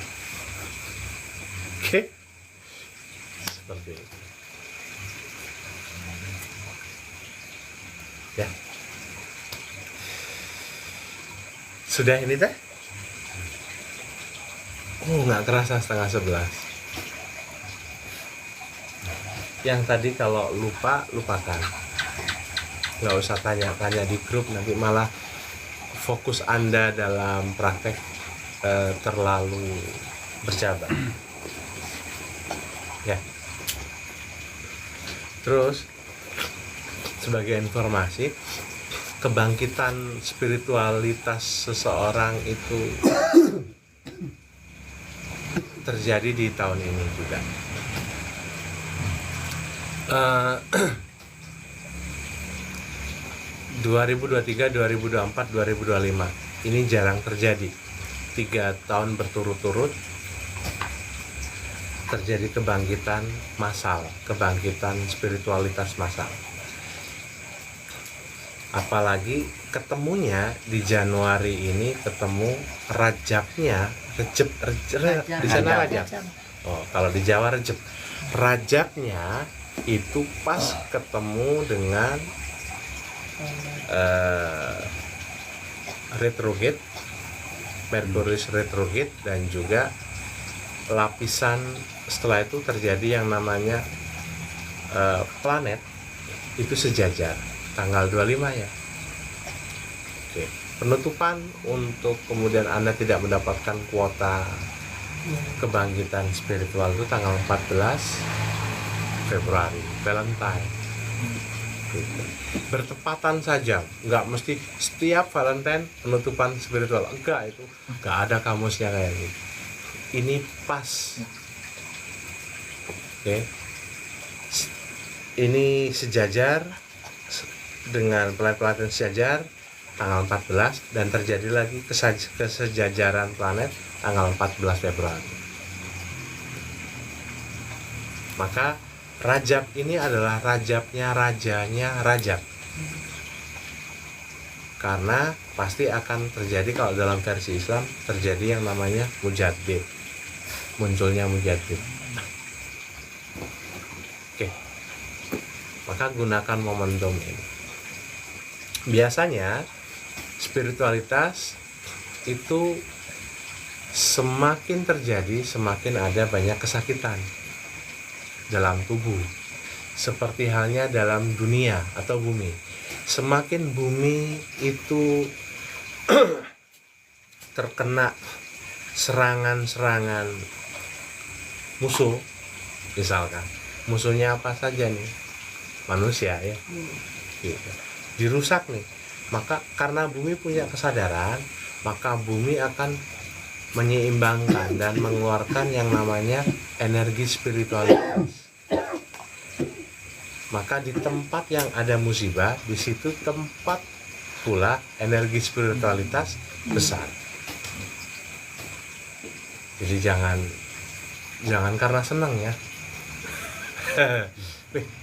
Oke, seperti itu ya. Sudah ini teh. Nggak kerasa 10:30. Yang tadi kalau lupa, lupakan. Nggak usah tanya-tanya di grup, nanti malah fokus Anda dalam praktek terlalu berjabat. Ya. Terus, sebagai informasi, kebangkitan spiritualitas seseorang itu terjadi di tahun ini juga. 2023, 2024, 2025 ini jarang terjadi. 3 tahun berturut-turut terjadi kebangkitan massal, kebangkitan spiritualitas massal. Apalagi ketemunya di Januari ini, ketemu Rajabnya, di sana Rajab. Oh, kalau di Jawa Rajab. Rajabnya itu pas ketemu dengan retrograde, Merkurius retrograde, dan juga lapisan setelah itu terjadi yang namanya planet itu sejajar tanggal 25 ya. Oke, penutupan untuk kemudian Anda tidak mendapatkan kuota kebangkitan spiritual itu tanggal 14 Februari, Valentine. Gitu. Bertepatan saja, nggak mesti setiap Valentine penutupan spiritual, enggak, itu nggak ada kamusnya kayak gitu. Ini pas. Oke. Ini sejajar dengan planet-planet sejajar tanggal 14, dan terjadi lagi kesejajaran planet tanggal 14 Februari. Maka Rajab ini adalah Rajabnya rajanya Rajab. Karena pasti akan terjadi, kalau dalam versi Islam terjadi yang namanya mujaddid, munculnya mujaddid. Oke. Maka gunakan momentum ini. Biasanya spiritualitas itu semakin terjadi, semakin ada banyak kesakitan dalam tubuh. Seperti halnya dalam dunia atau bumi. Semakin bumi itu terkena serangan-serangan musuh, misalkan musuhnya apa saja nih, manusia ya, gitu, dirusak nih, maka karena bumi punya kesadaran, maka bumi akan menyeimbangkan dan mengeluarkan yang namanya energi spiritualitas. Maka di tempat yang ada musibah, di situ tempat pula energi spiritualitas besar. Jadi jangan karena senang ya.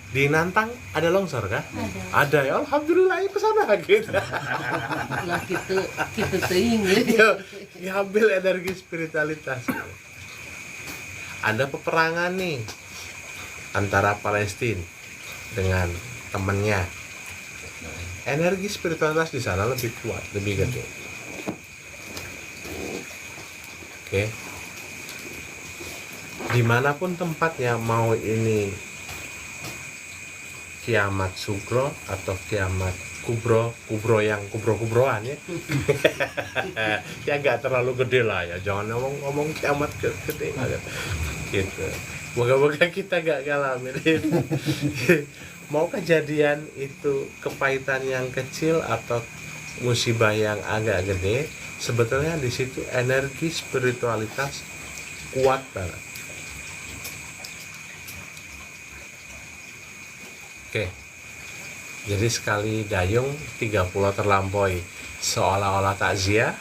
Di Nantang ada longsor kah? Ada. Ada ya, alhamdulillah ya kesana gitu. Lah kita teing Ya, ambil energi spiritualitas. Ada peperangan nih antara Palestina dengan temennya. Energi spiritualitas di sana lebih kuat, lebih gede. Oke. Dimanapun tempatnya, mau ini kiamat sugro atau kiamat kubro yang kubroan ya. Ya nggak terlalu gede lah ya, jangan ngomong kiamat gede gitu. Moga-moga kita nggak ngalamin itu. Mau kejadian itu kepahitan yang kecil atau musibah yang agak gede, sebetulnya di situ energi spiritualitas kuat banget. Oke. Jadi sekali dayung 30 terlampaui, seolah-olah takziah,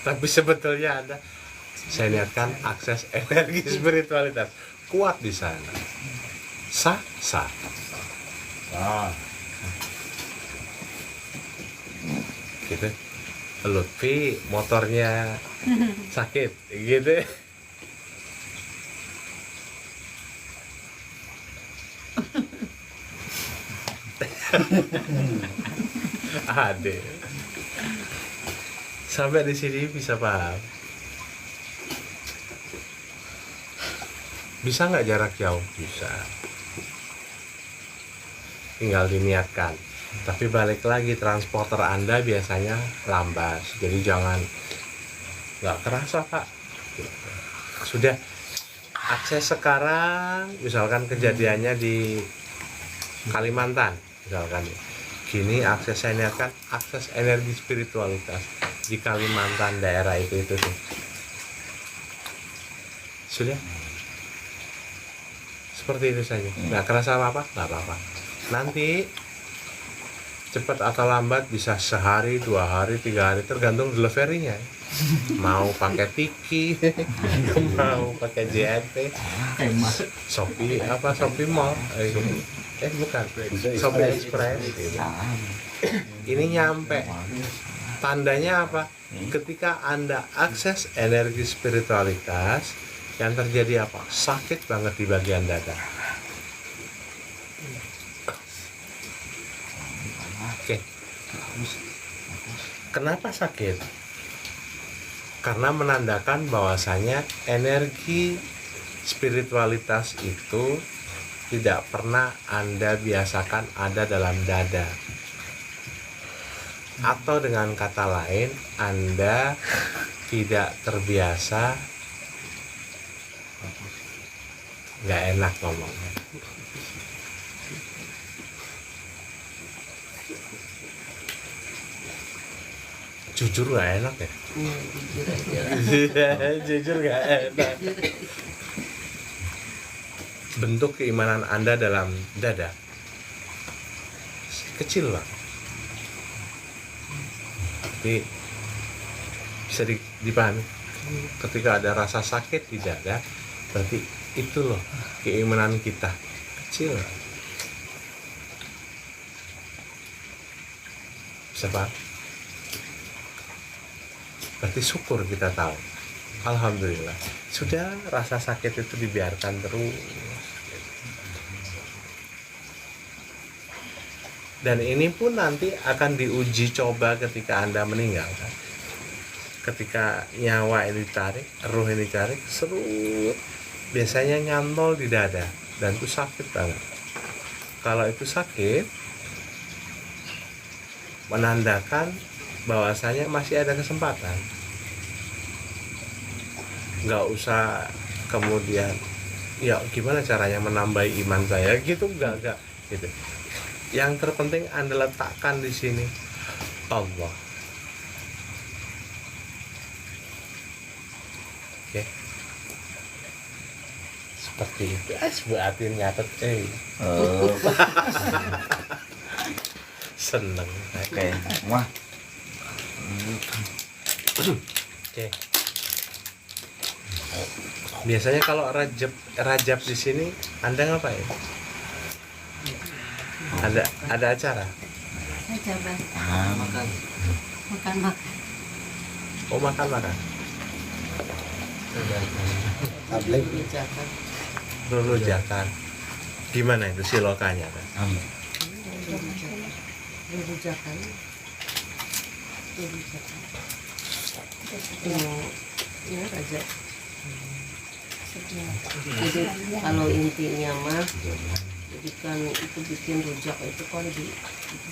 tapi sebetulnya ada, saya niatkan akses energi spiritualitas kuat di sana. Sah. Gitu. Lutfi motornya sakit, gitu. Ade. Sampai di sini bisa paham. Bisa nggak jarak jauh? Bisa. Tinggal diniatkan. Tapi balik lagi, transporter Anda biasanya lambat. Jadi jangan nggak kerasa Pak. Sudah akses sekarang, misalkan kejadiannya di Kalimantan, misalkan gini, akses saya niatkan akses energi spiritualitas di Kalimantan, daerah itu tuh. Sudah seperti itu saja, nggak kerasa apa-apa, nggak apa-apa. Nanti cepat atau lambat bisa sehari, 2 hari, 3 hari, tergantung deliverynya. Mau pakai Tiki, mau pakai JNT, Shopee Mall, bukan, Shopee Express gitu. Ini nyampe. Tandanya apa? Ketika Anda akses energi spiritualitas, yang terjadi apa? Sakit banget di bagian dada. Oke. Kenapa sakit? Karena menandakan bahwasanya energi spiritualitas itu tidak pernah Anda biasakan ada dalam dada. Atau dengan kata lain, Anda tidak terbiasa, nggak enak ngomongnya. Jujur nggak enak ya? Jujur nggak enak. Bentuk keimanan Anda dalam dada kecil lah, tapi bisa dipahami. Ketika ada rasa sakit di dada, berarti itu loh keimanan kita kecil. Bisa paham? Berarti syukur kita tahu. Alhamdulillah, sudah rasa sakit itu dibiarkan terus. Dan ini pun nanti akan diuji coba ketika Anda meninggal. Ketika nyawa ini ditarik, ruh ini ditarik, serut, biasanya nyantol di dada, dan itu sakit banget. Kalau itu sakit, menandakan bahwasanya masih ada kesempatan. Nggak usah kemudian, ya gimana caranya menambah iman saya gitu, enggak gitu. Yang terpenting Anda letakkan di sini Allah. Oke. Seperti itu. Buatin nyatet seneng. Oke, wah. Oke. Biasanya kalau rajab di sini Anda ngapain? Ada acara. Aja bang. Makan. Makan. Oh, makan. Kebijakan. Rujakan. Gimana itu si lokanya kan? Kebijakan. Ya aja. Jadi kalau intinya mah, jadi kan itu bikin rujak itu kan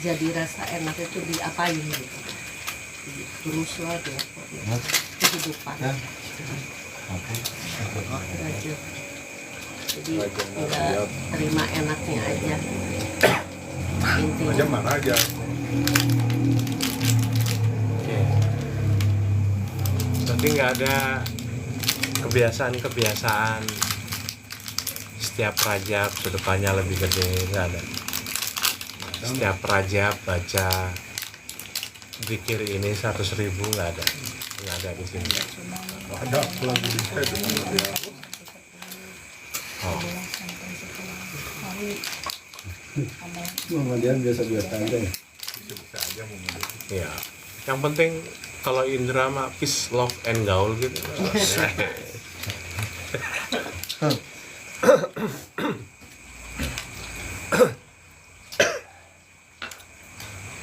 jadi rasa enak itu diapain gitu. Terus lah dia kehidupan. Rujak. Jadi nggak terima enaknya aja. Intinya. Aja mana aja. Oke. Berarti nggak ada kebiasaan setiap rajab sedekahnya lebih gede, nggak ada. Setiap rajab baca zikir ini 100.000, nggak ada di sini. Ada lagu di saya. Oh. Muhammadiyah biasa-biasa aja ya. Bisa aja mau ngomong. Ya, yang penting kalau Indra mah peace, love, and gaul gitu.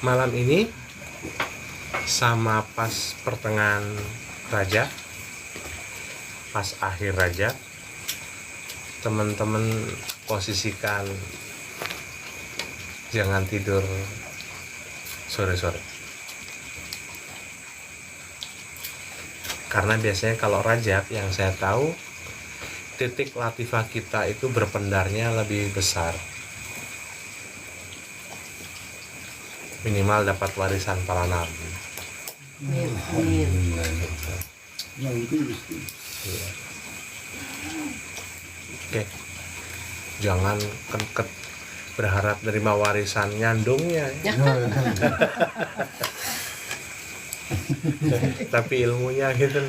Malam ini sama pas pertengahan Rajab, pas akhir Rajab, teman-teman posisikan jangan tidur sore-sore. Karena biasanya kalau Rajab yang saya tahu titik latifah kita itu berpendarnya lebih besar. Minimal dapat warisan para nabi. Amin. Yang itu mesti. Iya. Oke. Jangan berharap nerima warisan nyandungnya ya. Tapi ilmunya gitu.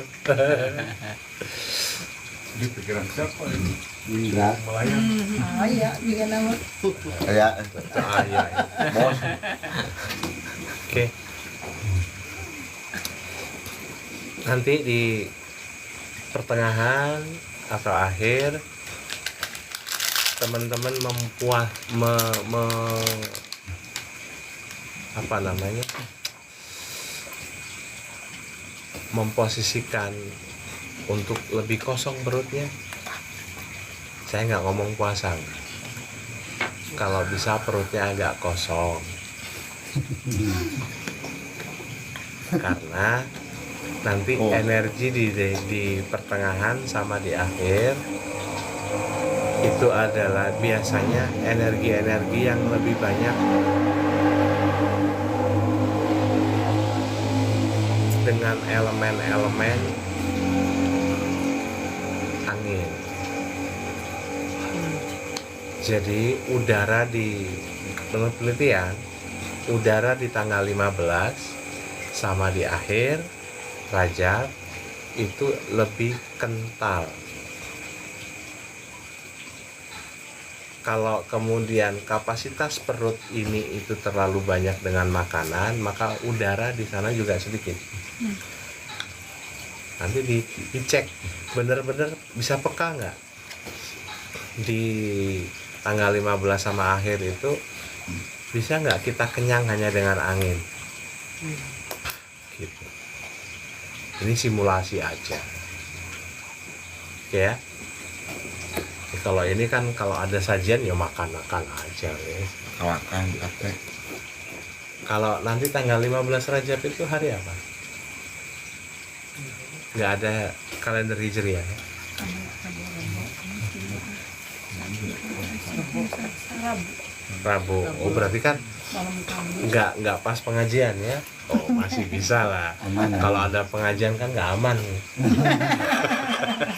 Di pikiran siapa ini? Indra. Melayang. Iya, juga nama. Ya. Iya. Bos. Oke. Nanti di pertengahan atau akhir teman-teman memposisikan untuk lebih kosong perutnya. Saya nggak ngomong puasa. Kalau bisa perutnya agak kosong. Karena nanti energi di pertengahan sama di akhir itu adalah biasanya energi-energi yang lebih banyak dengan elemen-elemen angin. Jadi udara menurut penelitian, udara di tanggal 15 sama di akhir Rajab itu lebih kental. Kalau kemudian kapasitas perut ini itu terlalu banyak dengan makanan, maka udara di sana juga sedikit. Nanti dicek bener-bener bisa peka nggak di tanggal 15 sama akhir itu, bisa nggak kita kenyang hanya dengan angin gitu. Ini simulasi aja. Oke ya. Kalau ini kan kalau ada sajian ya makan aja ya. Kawakan apa? Kalau nanti tanggal 15 Rajab itu hari apa? Nggak ada kalender Hijriah ya? Rabu. Oh berarti kan nggak pas pengajian ya? Oh masih bisa lah. Kalau ada pengajian kan nggak aman.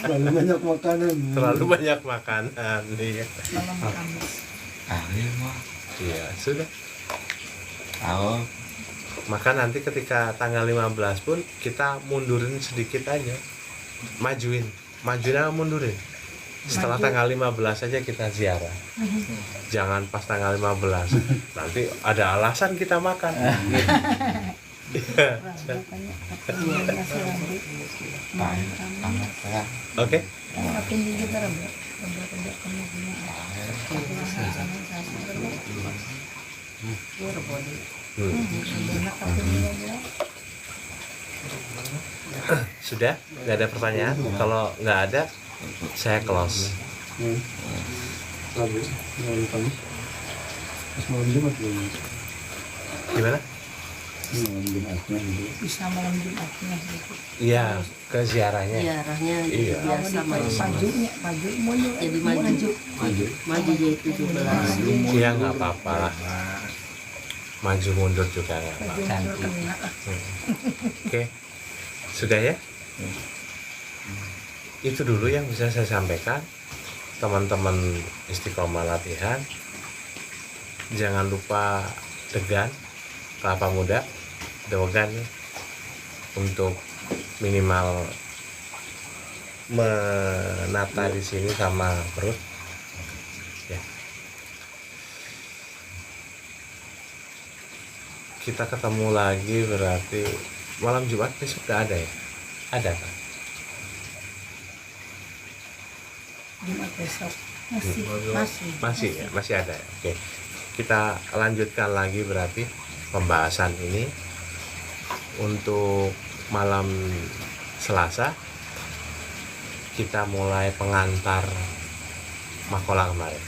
Terlalu banyak makanan. Terlalu banyak makanan nih. Iya sudah. Maka nanti ketika tanggal 15 pun kita mundurin sedikit aja. Majuin apa mundurin? Setelah tanggal 15 saja kita ziarah. Jangan pas tanggal 15. Nanti ada alasan kita makan. Bukannya masih Rabu. Oke. Makin juga Rabu. Kerja kamu punya. Sudah? Nggak ada pertanyaan? Kalau nggak ada, saya close. Lalu, kamu pas malam Jumat belum? Gimana? Malam Jumatnya dulu. Bisa malam Jumatnya gitu. Iya, ke ziarahnya. Ziarahnya Iya. biasa maju Maju mundur. jadi maju jadi 17. Iya, nggak apa-apa lah. Maju mundur juga nggak Maju apa-apa. mundur kena. Oke, sudah ya? Itu dulu yang bisa saya sampaikan. Teman-teman istiqomah latihan, jangan lupa degan, kelapa muda, dogan ya, untuk minimal menata di sini sama perut. Ya. Kita ketemu lagi berarti malam Jumat besok nggak ada ya? Ada kan? Jumat besok Masih ada. Oke. Kita lanjutkan lagi berarti pembahasan ini untuk malam Selasa. Kita mulai pengantar Makola kemarin.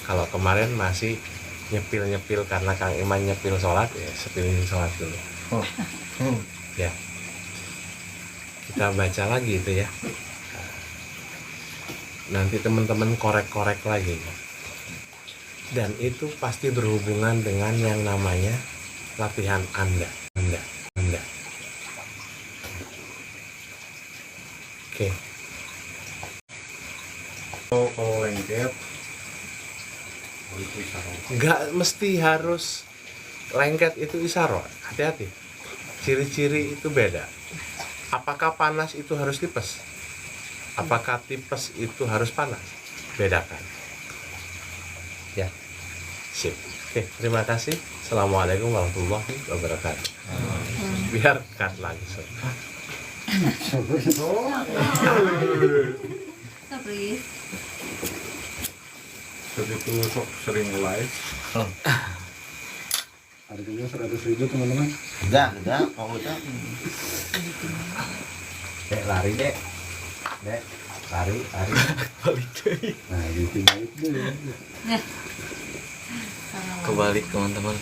Kalau kemarin masih nyepil karena Kang Iman nyepil sholat ya, sepilin sholat dulu. Ya. Kita baca lagi itu ya. Nanti teman-teman korek-korek lagi, dan itu pasti berhubungan dengan yang namanya latihan Anda. Oke. Kalau lengket, Nggak mesti harus lengket itu isyarat. Hati-hati. Ciri-ciri itu beda. Apakah panas itu harus tipes? Apakah tipes itu harus panas? Bedakan. Ya. Sip. Oke, terima kasih. Assalamualaikum warahmatullahi wabarakatuh. Biarkan langsung. begitu sok sering live. Harganya 100.000 teman-teman. Udah, mau udah. Dek, lari, Dek. Lari. Balik dulu. Kebalik teman-teman.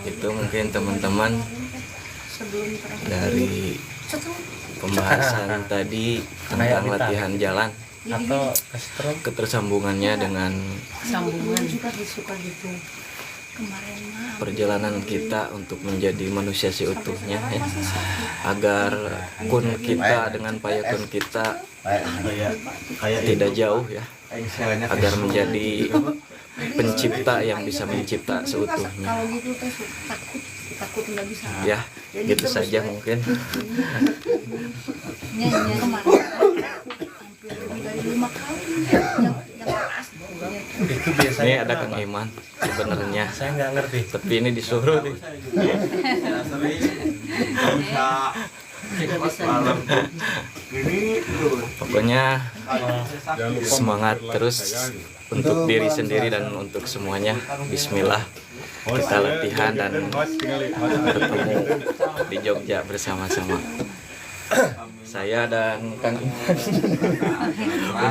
Itu mungkin teman-teman dari pembahasan tadi tentang latihan jalan atau kesetrum ketersambungannya dengan sambungan juga suka gitu. Kemarin mah perjalanan kita untuk menjadi manusia seutuhnya ya. Agar kun kita dengan payakun kita tidak jauh ya, agar menjadi pencipta yang bisa mencipta seutuhnya kalau gitu teh takut nggak bisa. ya. Gitu saja mungkin. Kemarin hampir lebih dari 5 kali yang keras. Itu biasanya Ini ada Kang Iman sebenarnya, saya nggak ngerti. tapi ini disuruh nih. Pokoknya semangat terus untuk diri sendiri dan untuk semuanya. Bismillah, kita latihan dan bertemu di Jogja bersama-sama. Saya dan Kang Iman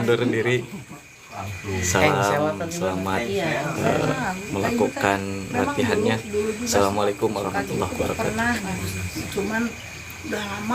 undur diri. Selamat melakukan latihannya. Assalamualaikum warahmatullahi wabarakatuh. Pernah, cuman udah lama